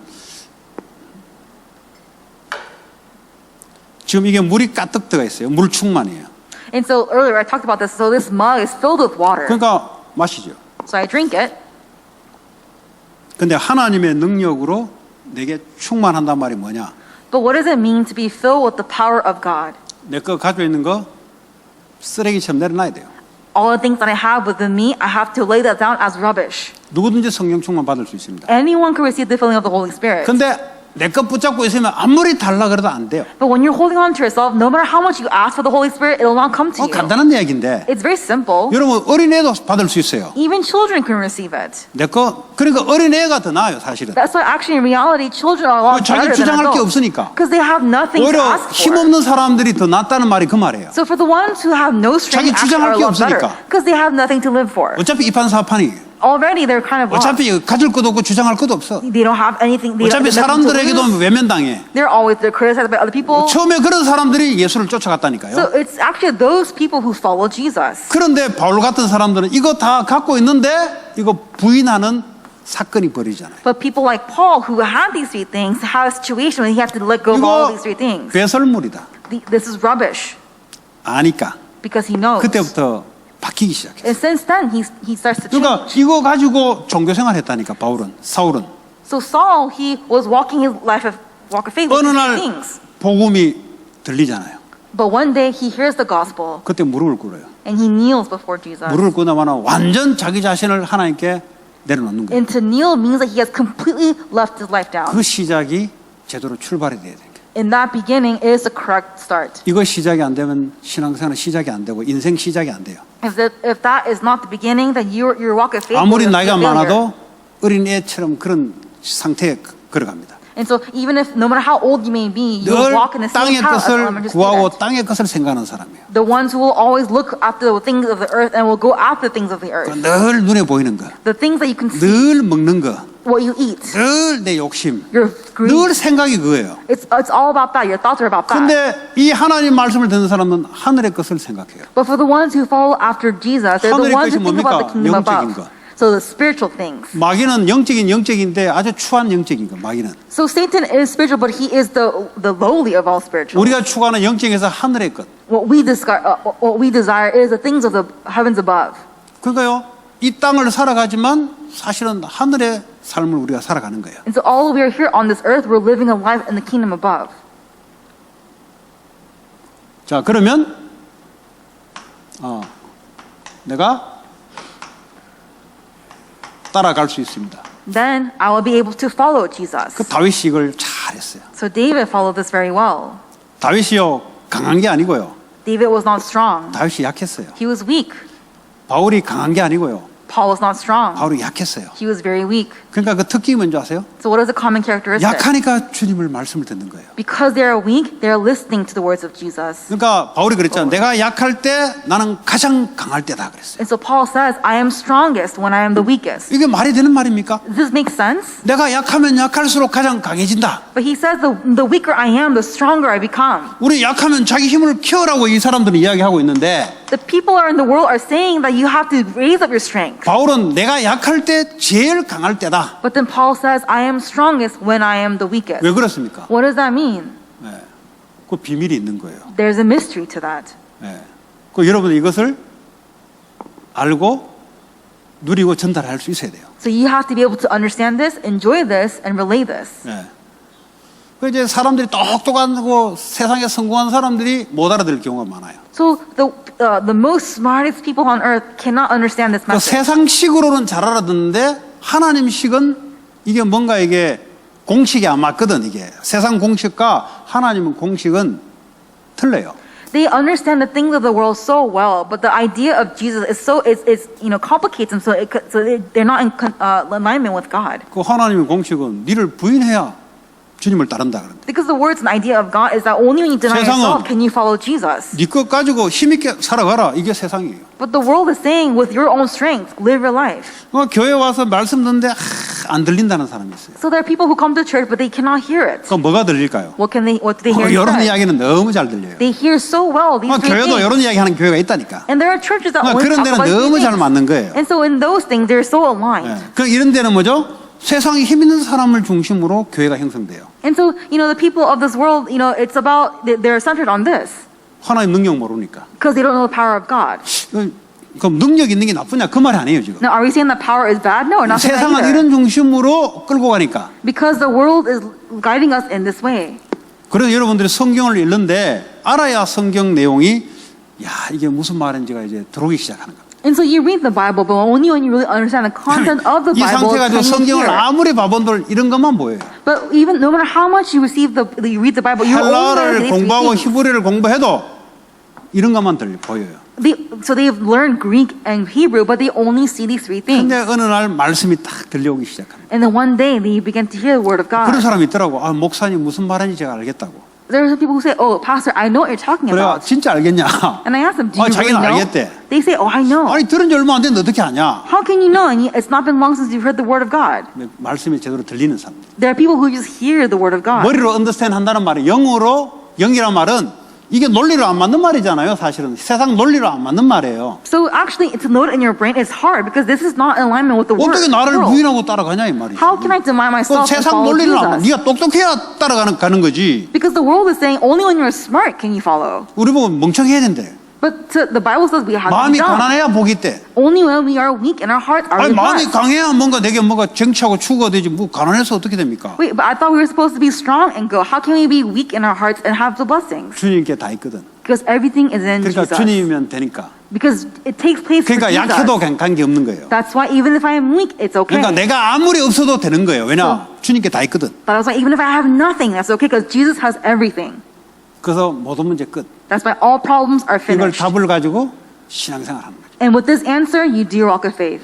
지금 이게 물이 가득 들어가 있어요. 물 충만이에요. And so earlier I talked about this. So this mug is filled with water. 그러니까 마시죠. So I drink it. 근데 하나님의 능력으로 내게 충만한단 말이 뭐냐? But what does it mean to be filled with the power of God? 내 거 가지고 있는 거 쓰레기처럼 내려놔야 돼요. All the things that I have within me, I have to lay that down as rubbish. 누구든지 성령 충만 받을 수 있습니다. Anyone can receive the filling of the Holy Spirit. 근데 내 거 붙잡고 있으면 아무리 달라 그래도 안 돼요. But when you're holding on to yourself, no matter how much you ask for the Holy Spirit, it will not come to you. 간단한 이야기인데 It's very simple. 여러분 어린애도 받을 수 있어요. Even children can receive it. 내 거 그러니까 어린애가 더 나아요 사실은. That's why actually in reality, children are a lot 자기 better than 주장할 게 adults. 없으니까. Because they have nothing to 오히려 ask for. 힘없는 사람들이 더 낫다는 말이 그 말이에요. So for the ones who have no 자기 strength, actually 주장할 게 are a lot better. 없으니까. Because they have nothing to live for. 어차피 이판사판이 Already they're kind of lost. 어차피 가질 것도 없고 주장할 것도 없어. They don't have anything. They 어차피 have nothing to 사람들에게도 lose. 외면당해. They're criticized by other people. 처음에 그런 사람들이 예수를 쫓아갔다니까요. So it's actually those people who follow Jesus. 그런데 바울 같은 사람들은 이거 다 갖고 있는데 이거 부인하는 사건이 벌어지잖아요. But people like Paul who have these three things have a situation where he has to let go of all 이거 these three things. 배설물이다. This is rubbish 아니까 because he knows. 그때부터 바뀌기 시작했어요. And since then he starts to 그러니까 change. 이거 가지고 종교생활 했다니까 사울은. So Saul, he was walking his walk of faith with 어느 these 날 things. 복음이 들리잖아요. But one day he hears the gospel 그때 무릎을 꿇어요. and he kneels before Jesus. 무릎을 꿇나마나 완전 자기 자신을 하나님께 내려놓는 거예요. And to kneel means that he has completely left his life down. 그 시작이 제대로 출발이 돼야 돼요. And that beginning is the correct start. 이거 시작이 안 되면 신앙생활은 시작이 안 되고 인생 시작이 안 돼요. If that is not the beginning, then your walk of faith 아무리 will be 나이가 a failure. 많아도 어린 애처럼 그런 상태에 걸어갑니다. And so even if no matter how old you may be, you will 늘 walk in the 땅의 same path as 것을 elementary 구하고 student. 땅의 것을 생각하는 사람이에요. The ones who will always look after the things of the earth and will go after the things of the earth. 늘 눈에 보이는 거, The things that you can see, 늘 먹는 거, what you eat, 늘 내 욕심, your greed. 늘 생각이 그거예요. It's all about that. Your thoughts are about that. 근데 이 하나님 말씀을 듣는 사람은 하늘의 것을 생각해요. But for the ones who follow after Jesus, they're the 하늘의 ones 것이 who think about the 뭡니까? kingdom 영적인 above. 거. So the spiritual things. 마귀는 영적인데 아주 추한 영적인 거. 마귀는 So Satan is spiritual, but he is the lowly of all spiritual. 우리가 추구하는 영적에서 하늘의 것. what we desire is the things of the heavens above. 그러니까요, 이 땅을 살아가지만 사실은 하늘의 삶을 우리가 살아가는 거예요. And so all we are here on this earth, we're living a life in the kingdom above. 자, 그러면 내가 따라갈 수 있습니다. Then I will be able to follow Jesus. 그 다윗이 이걸 잘했어요. So David followed this very well. 다윗이요, 강한 게 아니고요. David was not strong. 다윗이 약했어요. He was weak. 바울이 강한 게 아니고요. Paul was not strong. 바울이 약했어요. He was very weak. 그러니까 그 특징이 뭔지 아세요? So what is the common characteristic? 약하니까 주님을 말씀을 듣는 거예요. Because they are weak, they are listening to the words of Jesus. 그러니까 바울이 그랬잖아요. 내가 약할 때 나는 가장 강할 때다 그랬어요. And so Paul says, I am strongest when I am the weakest. 이게 말이 되는 말입니까? Does this make sense? 내가 약하면 약할수록 가장 강해진다. But he says the weaker I am, the stronger I become. 우리 약하면 자기 힘을 키워라고 이 사람들은 이야기하고 있는데 The people are in the world are saying that you have to raise up your strength. 바울은 내가 약할 때 제일 강할 때다. But then Paul says, I am strongest when I am the weakest. 왜 그렇습니까? What does that mean? 그 비밀이 있는 거예요. There's a mystery to that. 그 여러분 이것을 알고 누리고 전달할 수 있어야 돼요. So you have to be able to understand this, enjoy this, and relay this. 그 이제 사람들이 똑똑하고 세상에 성공한 사람들이 못 알아들을 경우가 많아요. So the most smartest people on earth cannot understand this 그 message. 세상식으로는 잘 알아듣는데 하나님식은 이게 뭔가 이게 공식이 안 맞거든. 이게 세상 공식과 하나님은 공식은 틀려요. They understand the things of the world so well, but the idea of Jesus is complicates them, so they're not in alignment with God. 그 하나님의 공식은 니를 부인해야 주님을 따른다 그런데. Because the words and idea of God is that only when you deny 세상은 yourself can you follow Jesus. 네 것 가지고 힘있게 살아가라. 이게 세상이에요. But the world is saying, with your own strength, live your life. 교회 와서 말씀 듣는데 안 들린다는 사람이 있어요. So there are people who come to church, but they cannot hear it. 그럼 뭐가 들릴까요? What do they hear 이런 instead? 이야기는 너무 잘 들려요. They hear so well these three 교회도 things. 이런 이야기하는 교회가 있다니까. And there are churches that only 그런 talk 데는 about these 너무 잘 things. 맞는 거예요. And so in those things, they're so aligned. 그 이런 데는 뭐죠? 세상에 힘 있는 사람을 중심으로 교회가 형성돼요. And so, the people of this world, it's about, they're centered on this. 하나님 능력 모르니까. Because they don't know the power of God. 그럼 능력 있는 게 나쁘냐? 그 말이 아니에요 지금. Now, are we saying that power is bad? No, we're not saying that 세상은 either. 이런 중심으로 끌고 가니까. Because the world is guiding us in this way. 그래서 여러분들이 성경을 읽는데 알아야 성경 내용이 이게 무슨 말인지가 이제 들어오기 시작하는 겁니다. And so you read the Bible, but only when you really understand the content of the 이 Bible 상태 가지고 can you 성경을 hear. 아무리 봐본들 이런 것만 보여요. But even no matter how much you you read the Bible, you only 헬라어를 learn these 공부하고 things. 히브리를 공부해도 이런 것만 보여요. So they've learned Greek and Hebrew, but they only see these three things. 근데 어느 날 말씀이 딱 들려오기 시작합니다. And then one day they begin to hear the word of God. 그런 사람이 있더라고. 목사님 무슨 말인지 제가 알겠다고. There are some people who say, "Oh, Pastor, I know what you're talking 그래가 about." 진짜 알겠냐? And I ask them, "Do you 자기는 really know?" 알겠대. They say, "Oh, I know." 아니 들은 지 얼마 안 됐는데 어떻게 아냐? How can you know? And it's not been long since you've heard the word of God. 말씀이 제대로 들리는 사람들. There are people who just hear the word of God. 머리로 understand 한다는 말이 영이란 말은 이게 논리로 안 맞는 말이잖아요. 사실은 세상 논리로 안 맞는 말이에요. So actually, to know it in your brain is hard because this is not in alignment with the word. 어떻게 나를 world. 부인하고 따라가냐 이 말이지. How can I deny 그 myself and 세상 follow 논리를 안 Jesus? 네가 똑똑해야 가는 거지. Because the world is saying only when you're smart can you follow. 우리 보고 멍청해야 된대. But the Bible says we have to 마음이 be dumb. 가난해야 복이 있대. Only when we are weak and our hearts are 아니 마음이 blessed. 강해야 뭔가 내게 뭔가 정치하고 추구가 되지. 뭐 가난해서 어떻게 됩니까? Wait, but I thought we were supposed to be strong and go. How can we be weak in our hearts and have the blessings? 주님께 다 있거든. Because everything is in 그러니까 Jesus. 주님이면 되니까. Because it takes place for 그러니까 Jesus. 약해도 관계 없는 거예요. That's why even if I am weak, it's okay. 그러니까 내가 아무리 없어도 되는 거예요. 왜냐? 주님께 다 있거든. That's why even if I have nothing, that's okay because Jesus has everything. 그래서 모든 문제 끝. That's why all problems are 이걸 finished. 답을 가지고 신앙생활하는 거죠. And with this answer, you do your walk of faith.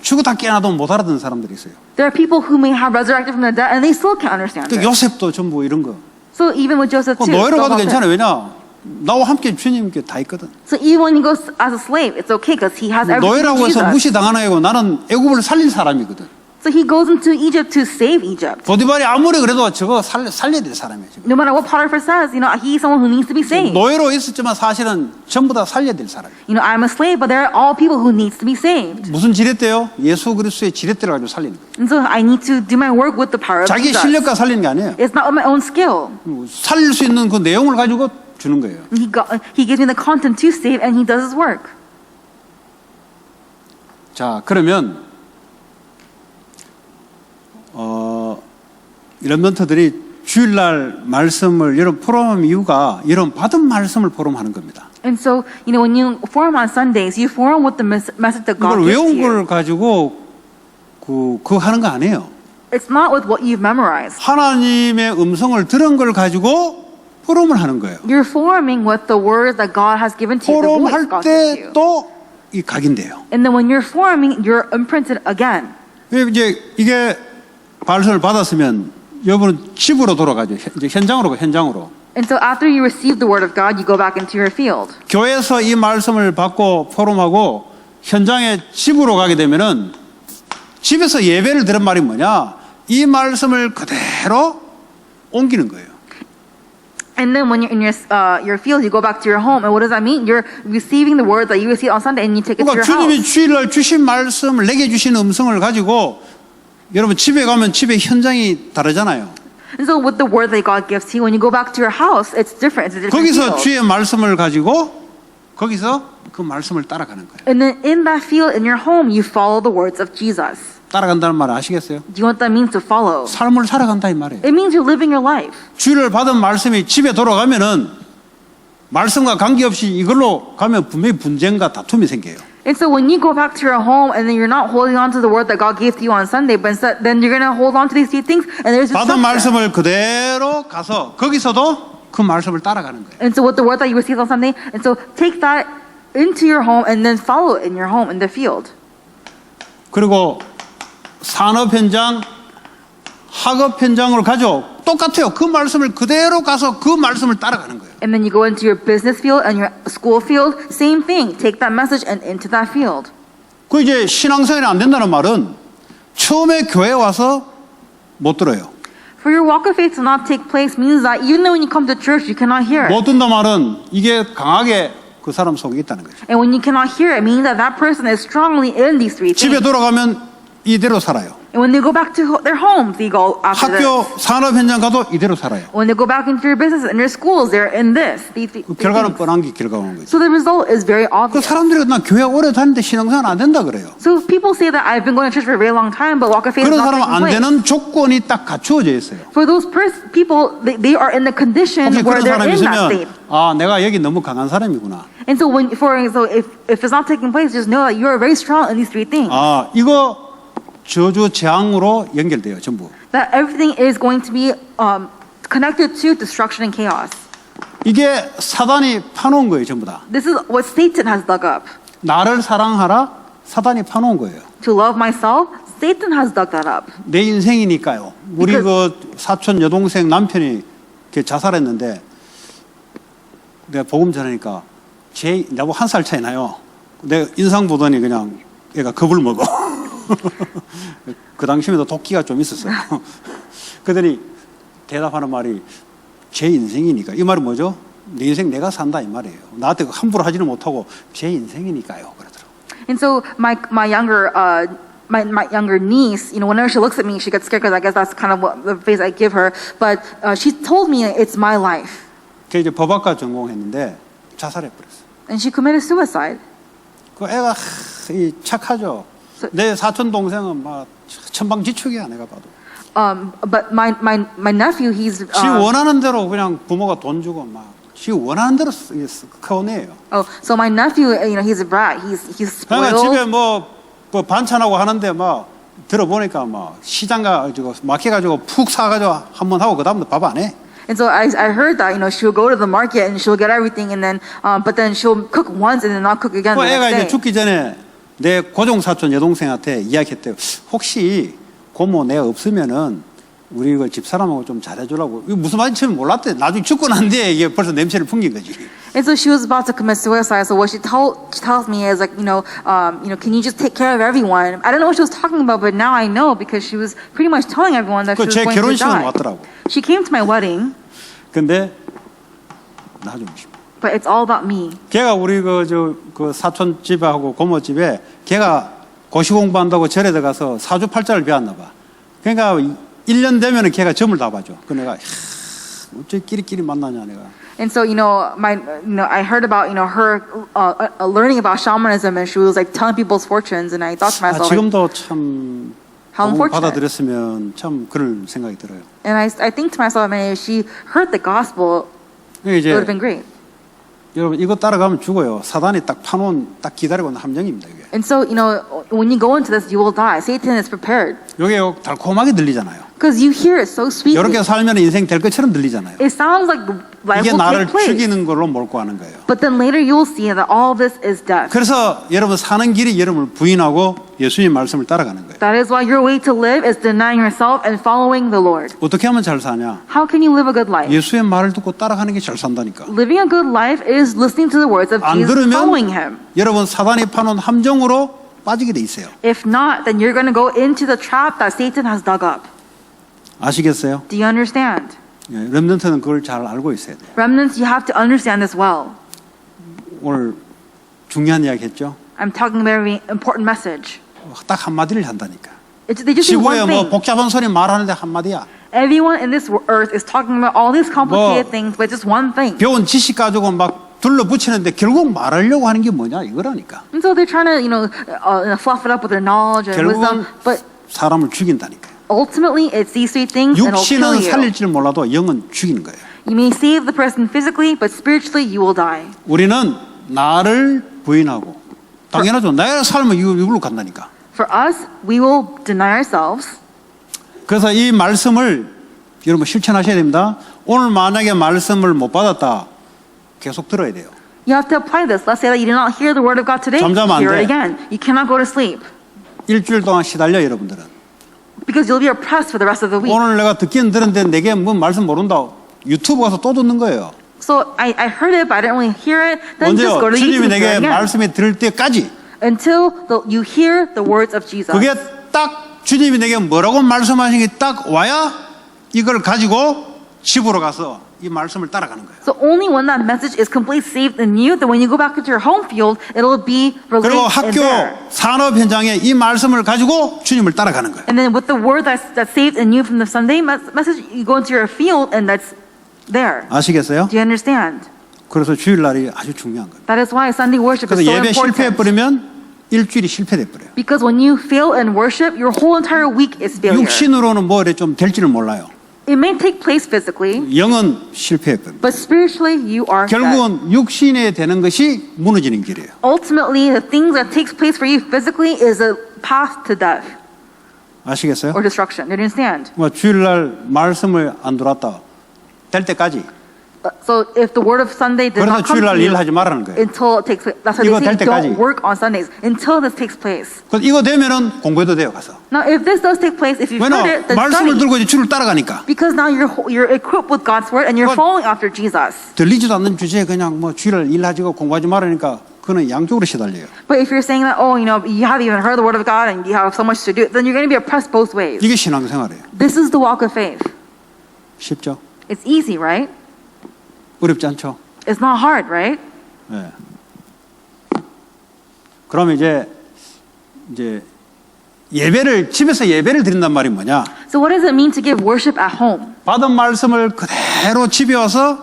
죽었다 깨어나도 못 알아듣는 사람들이 있어요. There are people who may have resurrected from the dead and they still can't understand 그 it. 요셉도 전부 이런 거. So even with Joseph too. 노예로 it's 가도 about 괜찮아요. him. 왜냐? 나와 함께 주님께 다 있거든. So even when he goes as a slave, it's okay because he has everything in 노예라고 해서 Jesus. 무시당하는 애고 나는 애굽을 살린 사람이거든. So he goes into Egypt to save Egypt. 보디발이 아무리 그래도 저거 살려야 될 사람이에요. 지금. No matter what Potiphar says, he's someone who needs to be saved. 노예로 있었지만 사실은 전부 다 살려야 될 사람이에요. I'm a slave, but there are all people who needs to be saved. 무슨 지렛대요? 예수 그리스도의 지렛대를 가지고 살리는 거예요. And so I need to do my work with the power of 자기 Jesus. 실력과 살리는 게 아니에요. It's not with my own skill. 살릴 수 있는 그 내용을 가지고 주는 거예요. He gives me the content to save, and he does his work. 자, 그러면 이런 멘토들이 주일날 말씀을 이런 포럼하는 이유가 이런 받은 말씀을 포럼하는 겁니다. And so, when you forum on Sundays, you forum with the message that God 이걸 gives to 외운 you. 걸 가지고 그거 하는 거 아니에요. It's not with what you've memorized. 하나님의 음성을 들은 걸 가지고 포럼을 하는 거예요. You're forming with the words that God has given to you, the voice 포럼할 God gives you. 때 또 이 각인돼요. And then when you're forming, you're imprinted again. 이제 이게 말씀을 받았으면 여러분은 집으로 돌아가죠. 이제 현장으로 가, 현장으로. And so after you receive the word of God, you go back into your field. 교회에서 이 말씀을 받고 포럼하고 현장에 집으로 가게 되면은 집에서 예배를 드린 말이 뭐냐? 이 말씀을 그대로 옮기는 거예요. And then when you're in your field, you go back to your home. And what does that mean? You're receiving the word that you received on Sunday, and you take it to 그러니까 your 주님이 house. 주일날 주신 말씀을 내게 주신 음성을 가지고 여러분 집에 가면 집의 현장이 다르잖아요. And so with the word that God gives to you, when you go back to your house, it's different. It's a different 거기서 field. 주의 말씀을 가지고 거기서 그 말씀을 따라가는 거예요. And then in that field, in your home, you follow the words of Jesus. 따라간다는 말 아시겠어요? Do you know what that means to follow? 삶을 살아간다 이 말이에요. It means you're living your life. 주일을 받은 말씀이 집에 돌아가면은 말씀과 관계없이 이걸로 가면 분명히 분쟁과 다툼이 생겨요. And so when you go back to your home and then you're not holding on to the word that God gave to you on Sunday, but instead, then you're going to hold on to these things and there's 받은 destruction. 말씀을 그대로 가서 거기서도 그 말씀을 따라가는 거예요. And so with the word that you received on Sunday, and so take that into your home and then follow it in your home, in the field. 그리고 산업 현장, 학업 현장으로 가죠. 똑같아요. 그 말씀을 그대로 가서 그 말씀을 따라가는 거예요. And then you go into your business field and your school field, same thing. Take that message and into that field. 그 이제 신앙생활이 안 된다는 말은 처음에 교회 와서 못 들어요. For your walk of faith to not take place means that even though when you come to church, you cannot hear it. 못 듣는다 말은 이게 강하게 그 사람 속에 있다는 거죠. And when you cannot hear it, meaning that that person is strongly in these three 집에 things. 돌아가면 이대로 살아요. And when they go back to their homes, they go after 학교 this. 산업 현장 가도 이대로 살아요. When they go back into your business and your schools, they're in this. 그 결과는 뻔한 게 결과가 오는 거죠. So the result is very 그 obvious. 사람들이 나 교회 오래 다니는데 신앙생활 안 된다 그래요. So people say that I've been going to church for a very long time, but walk of faith is 그런 not 사람은 taking 안 place. 되는 조건이 딱 갖추어져 있어요. For those people, they are in the condition 혹시 where 그런 they're 사람이 in that state. 있으면 아 내가 여기 너무 강한 사람이구나. And so if it's not taking place, just know that you are very strong in these three things. 아 이거 저주 재앙으로 연결돼요 전부. That everything is going to be connected to destruction and chaos. 이게 사단이 파놓은 거예요 전부 다. This is what Satan has dug up. 나를 사랑하라 사단이 파놓은 거예요. To love myself, Satan has dug that up. 내 인생이니까요. 우리 그 사촌 여동생 남편이 이렇게 자살했는데 내가 복음 전하니까 나보고 1살 차이 나요. 내가 인상 보더니 그냥 얘가 겁을 먹어. 그 당시에도 도끼가 좀 있었어요. 그러더니 대답하는 말이 제 인생이니까. 이 말은 뭐죠? 내 인생 내가 산다 이 말이에요. 나한테 함부로 하지는 못하고 제 인생이니까요. 그러더라고요. And so my younger niece, whenever she looks at me, she gets scared because I guess that's kind of what the face I give her. But she told me it's my life, 그 이제 법학과 전공했는데 자살해 버렸어요. and she committed suicide. 그 애가 착하죠. 내 사촌 동생은 막 천방지축이야 내가 봐도. But my nephew, he's 지 원하는 대로 그냥 부모가 돈 주고 막 지 원하는 대로 커내요. so my nephew, he's a brat. He's 그러니까 spoiled. 집에 뭐 반찬하고 하는데 막 들어보니까 막 시장 가가지고 막혀가지고 푹 사가지고 한번 하고 그 다음부터 밥 안 해. And so I heard that she'll go to the market and she'll get everything, and then but then she'll cook once and then not cook again 그 the 애가 next 이제 day. 죽기 전에 내 고종 사촌 여동생한테 이야기했대요. 혹시 고모 내가 없으면은 우리 그 집사람하고 좀 잘해주라고. 이거 무슨 말인지 처음에 몰랐대. 나중에 죽고 난 뒤에 이게 벌써 냄새를 풍긴 거지. And so she was about to commit suicide. So what she tells me is like, can you just take care of everyone? I don't know what she was talking about, but now I know because she was pretty much telling everyone that she was 제 going to 결혼식은 die. 왔더라고. She came to my wedding, 근데 나중에 but it's all about me. 걔가 우리 그 사촌 집하고 고모 집에 걔가 고시 공부한다고 절에 들어가서 사주팔자를 배웠나 봐. 그러니까 1년 되면은 걔가 점을 다 봐줘. 그 내가 어째 끼리끼리 만나냐 내가. And so, I heard about, her learning about shamanism, and she was like telling people's fortunes, and I thought to myself, like, 지금도 참 how 복음을 unfortunate. 받아들였으면 참 그럴 생각이 들어요. And I think to myself, man, if she heard the gospel, 그러니까 it would have 이제 been great. 여러분 이거 따라가면 죽어요. 사단이 딱 파놓은 딱 기다리고 있는 함정입니다. 이게. And so, when you go into this, you will die. Satan is prepared. 이게 달콤하게 들리잖아요. Because you hear it so sweetly. 이렇게 살면 인생 될 것처럼 들리잖아요. It sounds like life 이게 will 나를 take place. 죽이는 걸로 몰고 가는 거예요. But then later you will see that all this is death. 그래서 여러분 사는 길이 여러분을 부인하고 예수님 말씀을 따라가는 거예요. That is why your way to live is denying yourself and following the Lord. 어떻게 하면 잘 사냐? How can you live a good life? 예수의 말을 듣고 따라가는 게 잘 산다니까. Living a good life is listening to the words of 안 Jesus, following 들으면 Him. 여러분 사단이 파놓은 함정으로 빠지게 돼 있어요. If not, then you're going to go into the trap that Satan has dug up. 아시겠어요? Do you understand? 예, 렘넌트는 그걸 잘 알고 있어야 돼요. Remnants, you have to understand this well. 오늘 중요한 이야기 했죠? I'm talking about a very important message. 딱 한마디를 한다니까. They just say 지구에 one 뭐 thing. 복잡한 소리 말하는데 한마디야. Everyone in this earth is talking about all these complicated things, but just one thing. 배운 지식 가지고 막 둘러붙이는데 결국 말하려고 하는 게 뭐냐 이거라니까. And so they're trying to, fluff it up with their knowledge and wisdom, 결국은 but 사람을 죽인다니까요. ultimately it's these three things that will kill 육신은 you. 살릴지 몰라도 영은 죽이는 거예요. You may save the person physically, but spiritually you will die. 우리는 나를 부인하고 당연하죠. 나의 삶은 이걸로 간다니까. For us, we will deny ourselves. 그래서 이 말씀을 여러분 실천하셔야 됩니다. 오늘 만약에 말씀을 못 받았다 계속 들어야 돼요. You have to apply this. Let's say that you did not hear the word of God today, 잠자면 안 hear 돼. it again. You cannot go to sleep 일주일 동안 시달려 여러분들은. because you'll be oppressed for the rest of the week. 오늘 내가 듣기는 들었는데 내게 뭐 말씀 모른다. 유튜브 가서 또 듣는 거예요. So I heard it, but I didn't really hear it. Then just 언제요? go to 주님이 YouTube and hear 내게 it again 말씀이 들을 때까지. until you hear the words of Jesus. 그게 딱 주님이 내게 뭐라고 말씀하신 게 딱 와야 이걸 가지고 집으로 가서 이 말씀을 따라가는 거예요. So only when that message is completely saved in you, that when you go back into your home field, it'll be 그리고 related in 학교 there. 산업 현장에 이 말씀을 가지고 주님을 따라가는 거예요. And then with the word that's saved in you from the Sunday message, you go into your field and that's there. 아시겠어요? Do you understand? 그래서 주일날이 아주 중요한 거예요. That is why Sunday worship is 그래서 so 예배 important. 실패해버리면 일주일이 실패돼 버려요. Because when you fail in worship, your whole entire week is failure. 육신으로는 뭐 이래 좀 될지를 몰라요. It may take place physically, 영은 실패해버려요. but spiritually you are dead. 결국은 육신에 되는 것이 무너지는 길이에요. Ultimately, the things that takes place for you physically is a path to death 아시겠어요? or destruction. Do you understand? 뭐 주일날 말씀을 안 들었다 될 때까지. So if the word of Sunday did 그래서 not come to 주일날 you 일하지 말라는 거예요. until it takes place, that's why 이거 they say 될 때까지. don't work on Sundays until this takes place. 그 이거 되면은 공부해도 돼요 가서. Now, if this does take place, if you've heard 왜냐 it, then 말씀을 study. 들고 이제 주를 따라가니까. Because now you're equipped with God's word and you're But- following after Jesus. 들리지도 않는 주제에 그냥 뭐 주일날 일하지고 공부하지 말으니까 그는 양쪽으로 시달려요. But if you're saying that, you haven't even heard the word of God and you have so much to do, then you're going to be oppressed both ways. 이게 신앙생활이에요. This is the walk of faith. 쉽죠? It's easy, right? 어렵지 않죠? It's not hard, right? 네. 그러면 이제 예배를 집에서 예배를 드린단 말이 뭐냐? So what does it mean to give worship at home? 받은 말씀을 그대로 집에 와서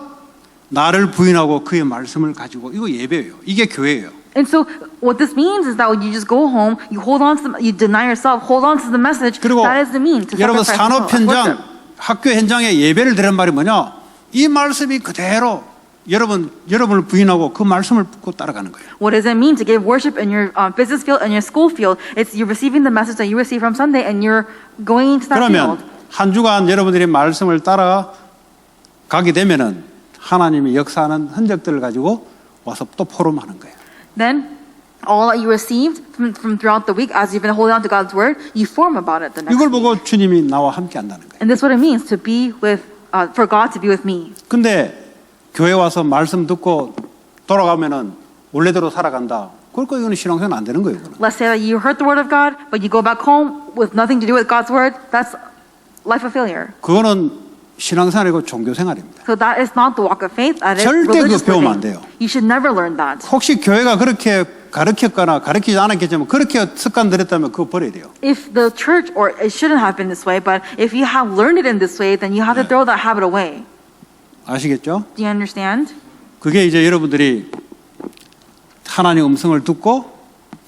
나를 부인하고 그의 말씀을 가지고 이거 예배예요. 이게 교회예요. And so what this means is that when you just go home, you hold on to you deny yourself, hold on to the message. 그리고 That is the mean to 여러분 sacrifice 산업 yourself. 현장, Worship. 학교 현장에 예배를 드리는 말이 뭐냐? 이 말씀이 그대로 여러분을 부인하고 그 말씀을 붙고 따라가는 거예요. What does it mean to give worship in your business field and your school field? It's you're receiving the message that you receive from Sunday and you're going into that 그러면 field. 한 주간 여러분들이 말씀을 따라가게 되면은 하나님이 역사하는 흔적들을 가지고 와서 또 포럼하는 거예요. Then all that you received from throughout the week as you've been holding on to God's word, you form about it the next 이걸 week. 보고 주님이 나와 함께 한다는 거예요. And this is what it means to be with, for God to be with me. 근데 교회 와서 말씀 듣고 돌아가면은 원래대로 살아간다. 그러니까 이거는 신앙생활 안 되는 거예요. 이거는. Let's say that you heard the word of God, but you go back home with nothing to do with God's word. That's life of failure. 그거는 신앙생활이고 종교생활입니다. So that is not the walk of faith. That is 절대 religious 그거 배우면 안 living. 돼요. You should never learn that. 혹시 교회가 그렇게 가르쳤거나 가르치지 않았겠지만 그렇게 습관 들였다면 그거 버려야 돼요. If the church, or it shouldn't have been this way, but if you have learned it in this way, then you have to throw that habit away. 아시겠죠? Do you understand? 그게 이제 여러분들이 하나님의 음성을 듣고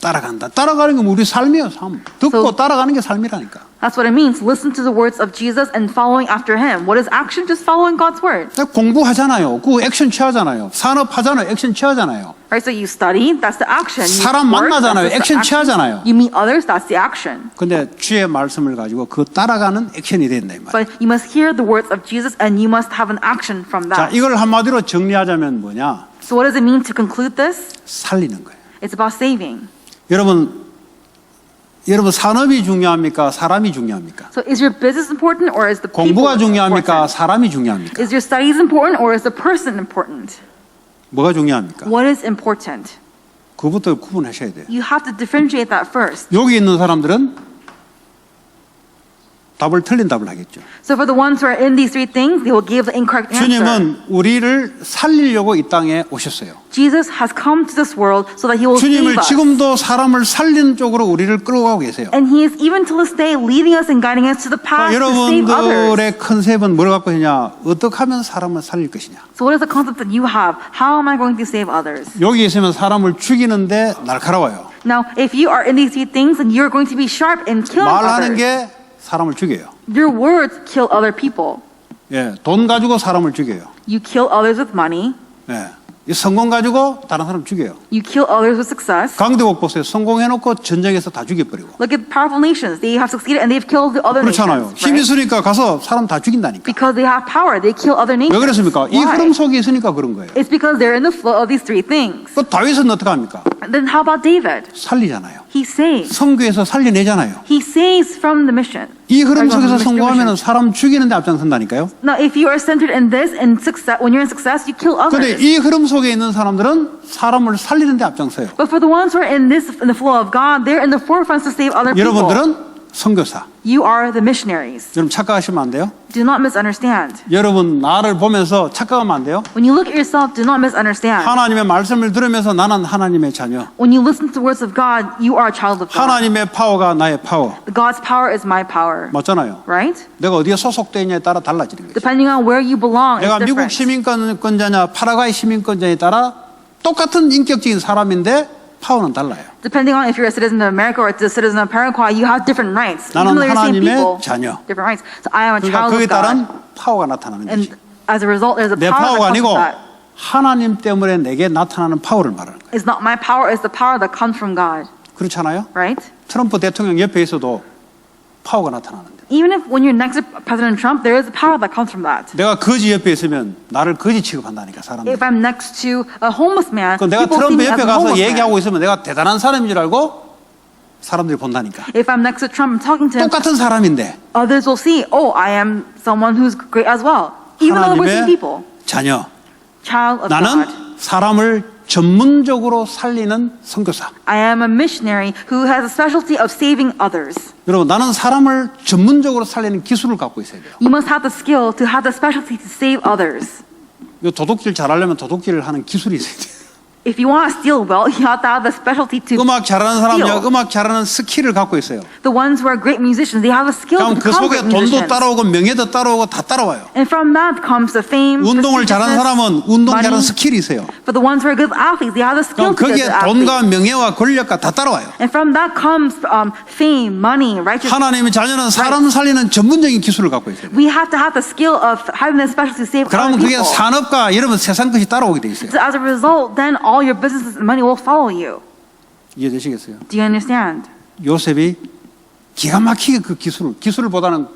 따라간다. 따라가는 게 우리 삶이에요, 삶. 듣고 So- 따라가는 게 삶이라니까. That's what it means. Listen to the words of Jesus and following after him. What is action? Just following God's word. 공부하잖아요. 그 액션 취하잖아요. 산업하잖아요. 액션 취하잖아요. Right? So you study, that's the action. You 사람 work, 만나잖아요. that's the 액션 action. 취하잖아요. You meet others, that's the action. 근데 주의 말씀을 가지고 그 따라가는 액션이 된다 이 말이에요. But you must hear the words of Jesus and you must have an action from 자, that. 이걸 한마디로 정리하자면 뭐냐? So what does it mean to conclude this? 살리는 거예요. It's about saving. 여러분 산업이 중요합니까? 사람이 중요합니까? So is your business important or is the people 공부가 중요합니까? important? 사람이 중요합니까? Is your studies important or is the person important? 뭐가 중요합니까? What is important? 그부터 구분하셔야 돼요. You have to differentiate that first. 여기 있는 사람들은 틀린 답을 하겠죠. So for the ones who are in these three things, they will give the incorrect answer. 주님은 우리를 살리려고 이 땅에 오셨어요. Jesus has come to this world so that he will save 주님을 us. 지금도 사람을 살리는 쪽으로 우리를 끌고 가고 계세요. And he is even to this day leading us and guiding us to the path to save others. 여러분들의 컨셉은 뭘 갖고 있냐? 어떻게 하면 사람을 살릴 것이냐? So what is the concept that you have? How am I going to save others? 여기 있으면 사람을 죽이는데 날카로워요. Now, if you are in these three things, then you're going to be sharp in killing 말하는 others. 게 사람을 죽여요. Your words kill other people. 예, 돈 가지고 사람을 죽여요. You kill others with money. 예, 이 성공 가지고 다른 사람 죽여요. You kill others with success. 강대국 보세요. 성공해놓고 전쟁에서 다 죽여버리고. Look at powerful nations. They have succeeded and they've killed the other 그렇잖아요. nations. 힘이 Right? 있으니까 가서 사람 다 죽인다니까. Because they have power, they kill other 왜 nations. 그랬습니까? 이 Why? 흐름 속에 있으니까 그런 거예요. It's because they're in the flow of these three things. 그 다윗은 어떻게 합니까? And then how about David? 살리잖아요. He saves. 성교에서 살려내잖아요. He saves from the mission. 이 흐름 Or from 속에서 the 성공하면 mission. 사람 죽이는데 앞장선다니까요. Now, if you are centered in this and success, when you're in success, you kill 그런데 others. 이 흐름 속에 있는 사람들은 사람을 살리는데 앞장서요. But for the ones who are in the flow of God, they're in the forefront to save other people. 여러분들은 선교사. You are the missionaries. 여러분 착각하시면 안 돼요. Do not misunderstand. 여러분 나를 보면서 착각하면 안 돼요. When you look at yourself, do not misunderstand. 하나님의 말씀을 들으면서 나는 하나님의 자녀. When you listen to the words of God, you are a child of God. 하나님의 파워가 나의 파워. God's power is my power. 맞잖아요. Right? 내가 어디에 소속되어 있냐에 따라 달라지는 거죠. Depending on where you belong, it's 내가 미국 different. 시민권자냐 파라과이 시민권자에 따라 똑같은 인격적인 사람인데 파워는 달라요. Depending on if you're a citizen of America or a citizen of Paraguay, you have different rights. 나는 Even though you're the same 하나님의 people, 자녀. different rights. So I am a 그러니까 child 거기에 of God. 따른 파워가 나타나는 And 거지. as a result, there's a 내 power 파워가 that comes 아니고 from that. 하나님 때문에 내게 나타나는 파워를 말하는 거예요. It's not my power, it's the power that comes from God. 그렇잖아요. Right? 트럼프 대통령 옆에 있어도 파워가 나타나는데 Even if when you're next to President Trump, there is a power that comes from that. 내가 거지 옆에 있으면 나를 거지 취급한다니까 사람들이. If I'm next to a homeless man, 그럼 내가 people see 트럼프 me as 옆에 a 가서 homeless man. 얘기하고 있으면 내가 대단한 사람인 줄 알고 사람들이 본다니까. If I'm next to Trump and talking to him, 똑같은 사람인데 others will see, oh, I am someone who's great as well. Even though we're seeing 하나님의 people. 자녀. Child of 나는 God. 사람을 전문적으로 살리는 선교사. I am a missionary who has a specialty of saving others. 여러분 나는 사람을 전문적으로 살리는 기술을 갖고 있어야 돼요. You must have the skill to have the specialty to save others. 이 도둑질 잘하려면 도둑질을 하는 기술이 있어야 돼요. If you want to steal well, you have to have the specialty to 음악 잘하는 사람이 steal. 음악 잘하는 스킬을 갖고 있어요. The ones who are great musicians, they have the skill 그럼 to 그 become 속에 great 돈도 musicians. 따라오고 명예도 따라오고 다 따라와요. And from that comes the fame, 운동을 잘하는 사람은 운동 잘하는 스킬이 있어요. For the ones who are good athletes, they have the skill 그럼 to be 거기에 good athletes. 돈과 명예와 권력과 다 따라와요. And from that comes fame, money, righteousness. 하나님의 자녀는 사람 살리는 전문적인 기술을 갖고 있어요. We have to have the skill of having the specialty to save other 그러면 그게 people. 산업과 여러분 세상 것이 따라오게 돼 있어요. So as a result, then all your businesses and money will follow you. 이해되시겠어요? Do you understand? 요셉이 기가 막히게 그 기술보다는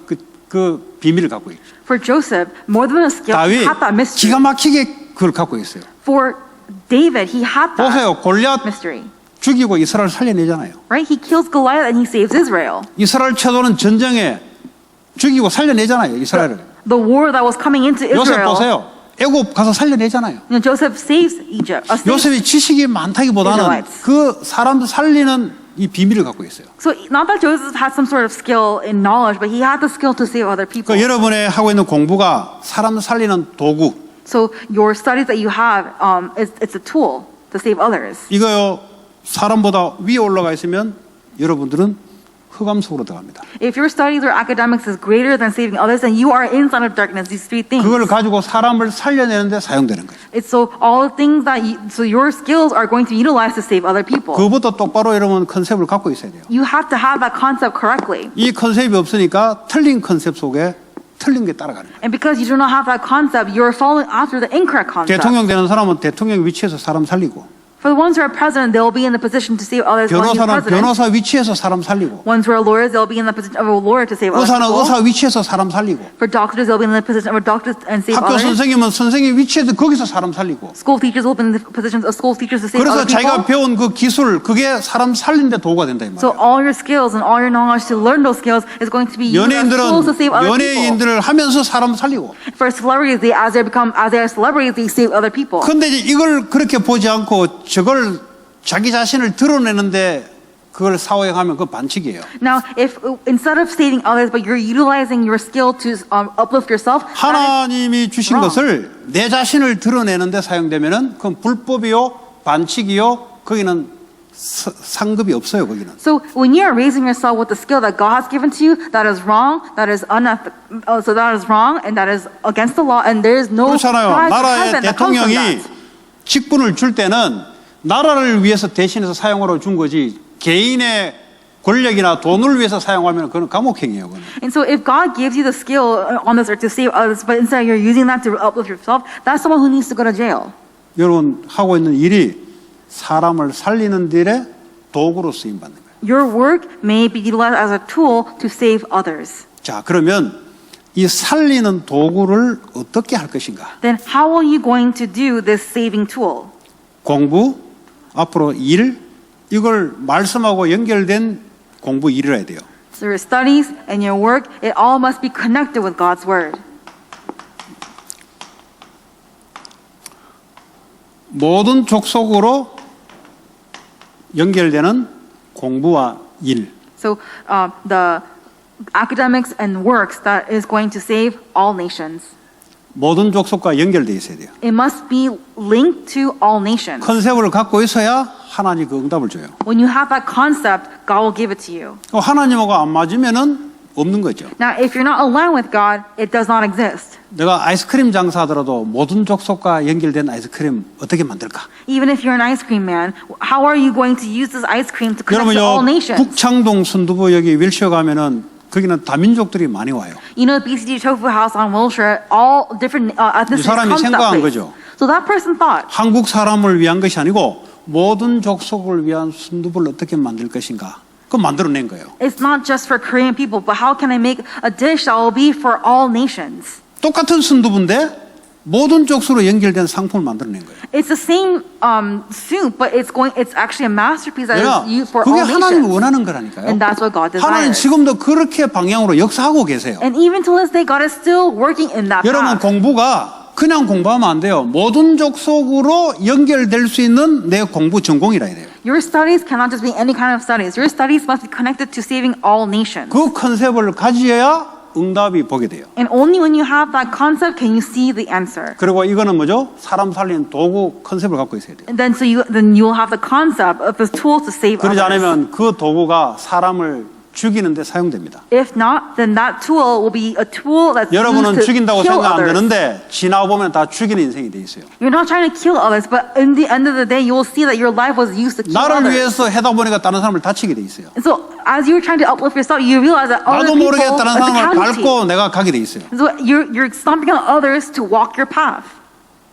그 비밀을 갖고 있죠. For Joseph, more than a skill, he 다윗 had that mystery. 기가 막히게 그걸 갖고 있어요. For David, he had that 보세요. 골리앗 mystery. 죽이고 이스라엘 살려내잖아요. Right? He kills Goliath and he saves Israel. 이스라엘 최도는 전쟁에 죽이고 살려내잖아요. 이스라엘을. The war that was coming into 요셉 Israel. 보세요. 애굽 가서 살려내잖아요. You know, Joseph saves Egypt. Saves 요셉이 지식이 많다기보다는 Israelites. 그 사람들 살리는 이 비밀을 갖고 있어요. So not that Joseph had some sort of skill in knowledge, but he had the skill to save other people. 그 여러분의 하고 있는 공부가 사람 살리는 도구. So your studies that you have, it's a tool to save others. 이거요 사람보다 위에 올라가 있으면 여러분들은 흑암 속으로 들어갑니다. If your studies or academics is greater than saving others, then you are inside of darkness. These three things. 그걸 가지고 사람을 살려내는데 사용되는 거죠. It's so all the things that so your skills are going to be utilized to save other people. 그것부터 똑바로 여러분 컨셉을 갖고 있어야 돼요. You have to have that concept correctly. 이 컨셉이 없으니까 틀린 컨셉 속에 틀린 게 따라가는 거예요. And because you do not have that concept, you are following after the incorrect concept. 대통령 되는 사람은 대통령 위치에서 사람 살리고, For the ones who are president, they will be in the position to save others while he's 변호사는 president. 변호사 위치에서 사람 살리고, Ones who are lawyers, they'll be in the position of a lawyer to save other 의사는 people. 의사 위치에서 사람 살리고, For doctors, they'll be in the position of a doctor and save 학교 others. 선생님은 선생님 위치에서 거기서 사람 살리고, School teachers will be in the positions of school teachers to save 그래서 other 자기가 people. 배운 그 기술 그게 사람 살리는데 도구가 된다 이 So 말이에요. all your skills and all your knowledge to learn those skills is going to be used as tools to save other people. 연예인들을 하면서 사람 살리고. For celebrities, as they are celebrities, they save other people. 근데 이걸 그렇게 보지 않고 저걸 자기 자신을 드러내는데 그걸 사용하면 그건 반칙이에요. Now, if instead of saving others, but you're utilizing your skill to uplift yourself, 하나님이 주신 wrong. 것을 내 자신을 드러내는데 사용되면은 그건 불법이요, 반칙이요. 거기는 상급이 없어요. 거기는. so when you're raising yourself with the skill that God has given to you, that is wrong, that is unethical, so that is wrong, and that is against the law, and there is no 그렇잖아요. prize in 나라의 heaven that comes from 대통령이 that. 직분을 줄 때는 나라를 위해서 대신해서 사용하러 준 거지 개인의 권력이나 돈을 위해서 사용하면 그건 감옥행위예요. 그건. And so if God gives you the skill on this earth to save others, but instead you're using that to uplift yourself, that's someone who needs to go to jail. 여러분 하고 있는 일이 사람을 살리는 일에 도구로 쓰임 받는 거예요. Your work may be utilized as a tool to save others. 자, 그러면 이 살리는 도구를 어떻게 할 것인가? Then how are you going to do this saving tool? 공부, 앞으로 일, 이걸 말씀하고 연결된 공부 일을 해야 돼요. So your studies and your work, it all must be connected with God's word. 모든 족속으로 연결되는 공부와 일. So the academics and works that is going to save all nations. 모든 족속과 연결되어 있어야 돼요. It must be linked to all nations. 컨셉을 갖고 있어야 하나님 그 응답을 줘요. When you have that concept, God will give it to you. 하나님하고 안 맞으면은 없는 거죠. Now, if you're not aligned with God, it does not exist. 내가 아이스크림 장사하더라도 모든 족속과 연결된 아이스크림 어떻게 만들까? Even if you're an ice cream man, how are you going to use this ice cream to connect to all 여러분요, nations? 북창동 순두부 여기 윌셔 가면은 거기는 다민족들이 많이 와요. You know, BCG Tofu House on Wilshire, all different 이 ethnicities 사람이 come to that 생각한 place. 거죠. So that person thought, 한국 사람을 위한 것이 아니고 모든 족속을 위한 순두부를 어떻게 만들 것인가? 그거 만들어낸 거예요. it's not just for Korean people, but how can I make a dish that will be for all nations? 똑같은 순두부인데 모든 족속으로 연결된 상품을 만들어낸 거예요. It's the same soup, but it's actually a masterpiece that 내가 is used for 그게 all 하나님이 nations. 원하는 거라니까요. And that's what God 하나님 desires. 지금도 그렇게 방향으로 역사하고 계세요. And even to this day, God is still working in that 여러분 path. 공부가 그냥 공부하면 안 돼요. 모든 족속으로 연결될 수 있는 내 공부 전공이라 해야 돼요. Your studies cannot just be any kind of studies. Your studies must be connected to saving all nations. 그 컨셉을 가져야 응답이 보게 돼요. And only when you have that concept can you see the answer. 그리고 이거는 뭐죠? 사람 살리는 도구 컨셉을 갖고 있어야 돼요. And then you'll have the concept of the tool to save 그러지 others. 않으면 그 도구가 사람을 죽이는데 사용됩니다. If not, then that tool will be a tool that's 여러분은 used to 죽인다고 kill 생각 안 others. 드는데 지나보면 다 죽이는 인생이 돼 있어요. You're not trying to kill others, but in the end of the day, you will see that your life was used to kill 나를 others. 위해서 해다 보니까 다른 사람을 다치게 돼 있어요. And so, as you're trying to uplift yourself, you realize that other 나도 people 모르게 다른 are the 사람을 casualty. 밟고 내가 가게 돼 있어요. And so you're stomping on others to walk your path.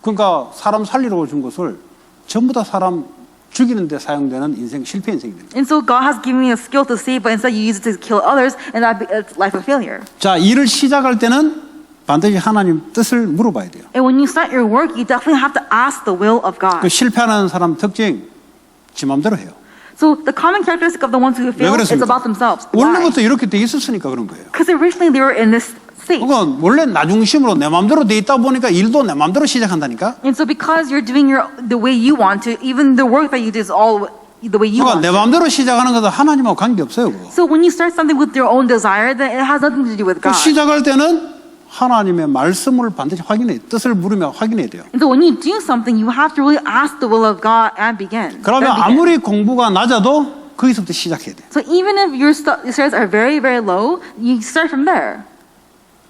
그러니까 사람 살리러 준 것을 전부 다 사람 죽이는 데 사용되는 인생 실패 인생이 됩니다. And so God has given you a skill to save, but instead you use it to kill others, and it's life of failure. 자, 일을 시작할 때는 반드시 하나님 뜻을 물어봐야 돼요. And when you start your work, you definitely have to ask the will of 그 God. 실패하는 사람 특징 지 맘대로 해요. So the common characteristic of the ones who 왜 fail is 그랬습니까? about themselves. Why? 원래부터 이렇게 돼 있었으니까 그런 거예요. Because originally they were in this state. 그건 원래 나 중심으로 내 맘대로 돼 있다 보니까 일도 내 맘대로 시작한다니까. And so because you're doing the way you want to, even the work that you do is all the way you 그러니까 want 내 to. 맘대로 시작하는 것은 하나님하고 관계 없어요. 그거. So when you start something with your own desire, then it has nothing to do with 그 God. 시작할 때는 하나님의 말씀을 반드시 확인해 뜻을 물으며 확인해야 돼요. And so when you do something, you have to really ask the will of God and begin. 그러면 Then begin. 아무리 공부가 낮아도 거기서부터 시작해야 돼. So even if your stairs are very, very low, you start from there.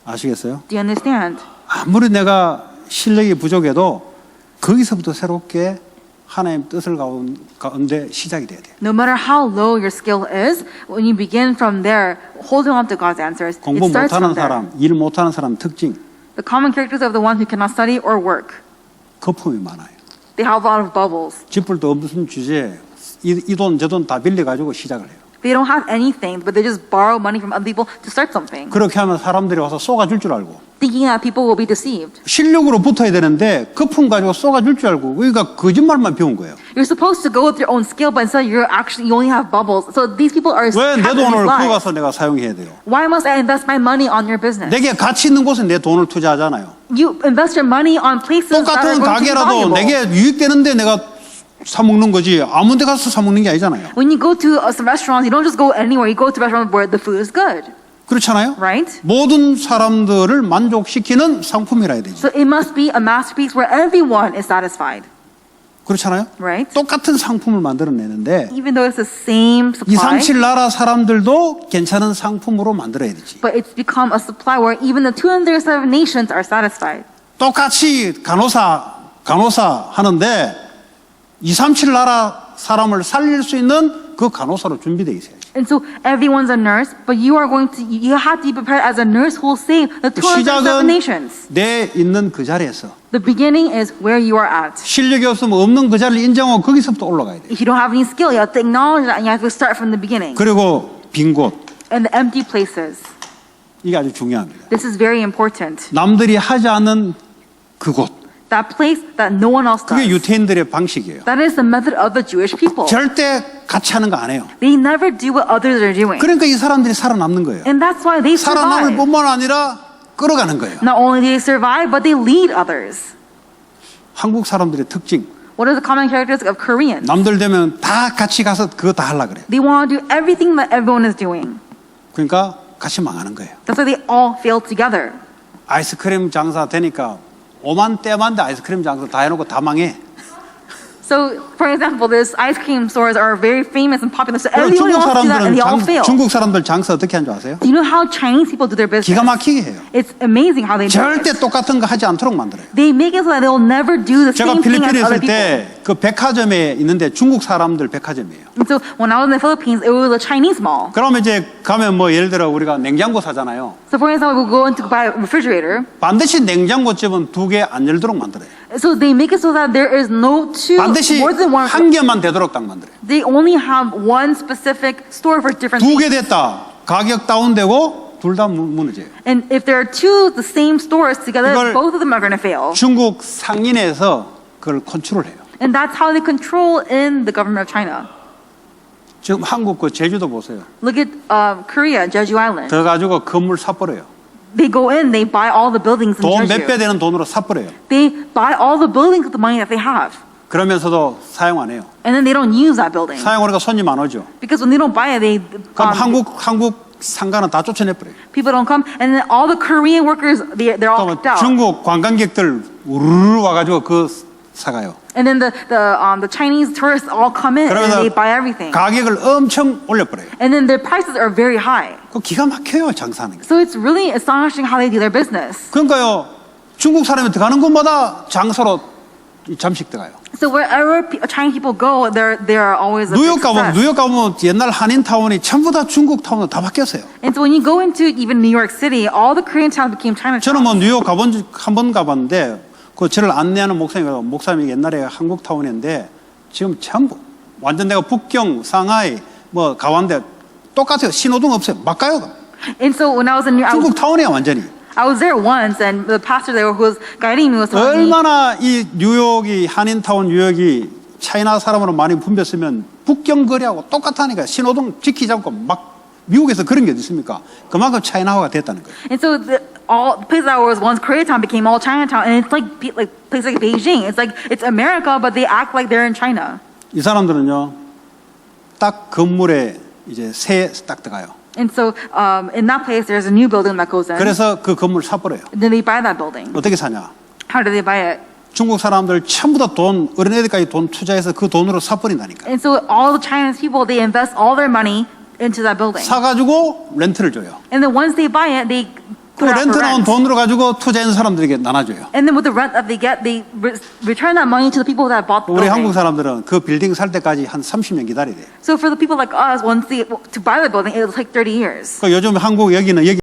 아시겠어요? Do you understand? 아무리 내가 실력이 부족해도 거기서부터 새롭게 하나님 뜻을 가운데 시작이 돼야 돼. No matter how low your skill is, when you begin from there, holding on to God's answers, it 공부 starts 못하는 from there. 사람, 일 못하는 사람 특징, The common characteristics of the one who cannot study or work. 거품이 많아요. They have a lot of bubbles. 쥐뿔도 없는 주제에 이 돈 저 돈 다 빌려가지고 시작을 해요. They don't have anything, but they just borrow money from other people to start something, 그렇게 하면 사람들이 와서 쏘아줄 줄 알고 thinking that people will be deceived. 실력으로 붙어야 되는데 거품 가지고 쏘아줄 줄 알고 그러니까 거짓말만 배운 거예요. You're supposed to go with your own skill, but instead you only have bubbles. So these people are 왜 내 having 돈을 these 그거 lies. 가서 내가 사용해야 돼요? Why must I invest my money on your business? 내게 가치 있는 곳에 내 돈을 투자하잖아요. You invest your money on places that are 똑같은 going to be 가게라도 valuable. 내게 유익되는데 내가 사 먹는 거지 아무 데 가서 사 먹는 게 아니잖아요. When you go to some restaurants, you don't just go anywhere. You go to restaurants where the food is good, 그렇잖아요. right? 모든 사람들을 만족시키는 상품이라 해야 되지. So it must be a masterpiece where everyone is satisfied, 그렇잖아요. right? 똑같은 상품을 만들어내는데 Even though it's the same supply, 237 나라 사람들도 괜찮은 상품으로 만들어야 되지. but it's become a supply where even the 237 nations are satisfied. 똑같이 간호사 하는데 237 나라 사람을 살릴 수 있는 그 간호사로 준비되어 있어야지. And so everyone's a nurse, but you have to be prepared as a nurse who will save the 237 시작은 nations. 내 있는 그 자리에서 The beginning is where you are at. 실력이 없으면 없는 그 자리를 인정하고 거기서부터 올라가야 돼. If you don't have any skill, you have to acknowledge that and you have to start from the beginning. 그리고 빈 곳, And the empty places. 이게 아주 중요합니다. This is very important. 남들이 하지 않는 그곳, That place that no one else 그게 does. 유태인들의 방식이에요. That is the method of the Jewish people. 절대 같이 하는 거 안 해요. They never do what others are doing. 그러니까 이 사람들이 살아남는 거예요. And that's why they 살아남을 survive. 뿐만 아니라 끌어가는 거예요. Not only do they survive, but they lead others. 한국 사람들의 특징, What are the common characteristics of Koreans? 남들 되면 다 같이 가서 그거 다 하려고 그래요. They want to do everything that everyone is doing. 그러니까 같이 망하는 거예요. That's why they all fail together. 아이스크림 장사 되니까 오만 때만데 아이스크림 장사 다 해놓고 다 망해. So, for example, these ice cream stores are very famous and popular. So 그리고 everyone 중국 wants to do that, and 사람들은 they all fail. 중국 사람들 장사 어떻게 하는 줄 아세요? Do you know how Chinese people do their business? 기가 막히게 해요. It's amazing how they do 절대 it. 똑같은 거 하지 않도록 만들어요. They make it so that they'll never do the 제가 same thing 필리핀에 as other 있을 people. 때 그 백화점에 있는데 중국 사람들 백화점이에요. And so when I was in the Philippines, it was a Chinese mall. 그러면 이제 가면 뭐 예를 들어 우리가 냉장고 사잖아요. So for example, we'll go in to buy a refrigerator. 반드시 냉장고집은 두 개 안 열도록 만들어요. So they make it so that there is no 반드시 more than one. 한 개만 되도록 딱 만들어요. They only have one specific store for different 두 things. 개 됐다. 가격 다운되고 둘 다 무너져요. And if there are two the same stores together, 이걸 both of them are going to fail. 중국 상인에서 그걸 컨트롤해요. And that's how they control in the government of China. 지금 한국 그 제주도 보세요. Look at Korea, Jeju Island. 더 가지고 건물 사버려요. They go in, they buy all the buildings in 돈 몇 배 Jeju. 되는 돈으로 사버려요. They buy all the buildings with the money that they have. 그러면서도 사용 안 해요. And then they don't use that building. 사용하니까 손님 안 오죠. Because when they don't buy it, 그럼 한국 상가는 다 쫓아내버려요. people don't come. And then all the Korean workers, they're all 그러면 kicked out. 중국 관광객들 우르르 와가지고 그거 사가요. And then the Chinese tourists all come in and 그러면서 they buy everything. 가격을 엄청 올려버려요. And then their prices are very high. 그 기가 막혀요 장사하는 게. So it's really astonishing how they do their business. 그러니까요 중국 사람이 들어가는 곳마다 장사로 잠식 들어가요. So wherever Chinese people go, they're always a 뉴욕 big 가보면 success. 옛날 한인타운이 전부 다 중국 타운으로 다 바뀌었어요. And so when you go into even New York City, all the Korean towns became Chinatowns. 저는 뭐 뉴욕 한 번 가봤는데 그 저를 안내하는 목사님이 옛날에 한국 타운인데 지금 전부 완전 내가 북경, 상하이, 뭐 가완대 똑같아요. 신호등 없어요. 막 가요. And so when I was in New York, 중국 타운이야 완전히. I was there once, and the pastor there who was guiding me was telling me, 얼마나 이 뉴욕이 한인타운 뉴욕이 차이나 사람으로 많이 붐볐으면 북경 거리하고 똑같다니까 신호등 지키지 않고 막 미국에서 그런 게 어디 있습니까? 그만큼 차이나화가 됐다는 거예요. and so all the place that was once Koreatown became all Chinatown, and it's like place like Beijing. It's like it's America, but they act like they're in China. 이 사람들은요, 딱 건물에 이제 새 딱 들어가요. And so in that place, there's a new building that goes in. 그래서 그 건물 사버려요. And then they buy that building. 어떻게 사냐? How do they buy it? 중국 사람들 전부 다 돈, 어린애들까지 돈 투자해서 그 돈으로 사버린다니까. And so all the Chinese people, they invest all their money into that building. 사가지고 렌트를 줘요. And then once they buy it, they 그 put it out 렌트 for 나온 rent. 돈으로 가지고 투자한 사람들에게 나눠줘요. And then with the rent that they get, they return that money to the people that bought the 우리 한국 building. 사람들은 그 빌딩 살 때까지 한 30년 기다려야 돼. So for the people like us, once they to buy the building, it will take 30 years. 그 요즘 한국 여기는 여기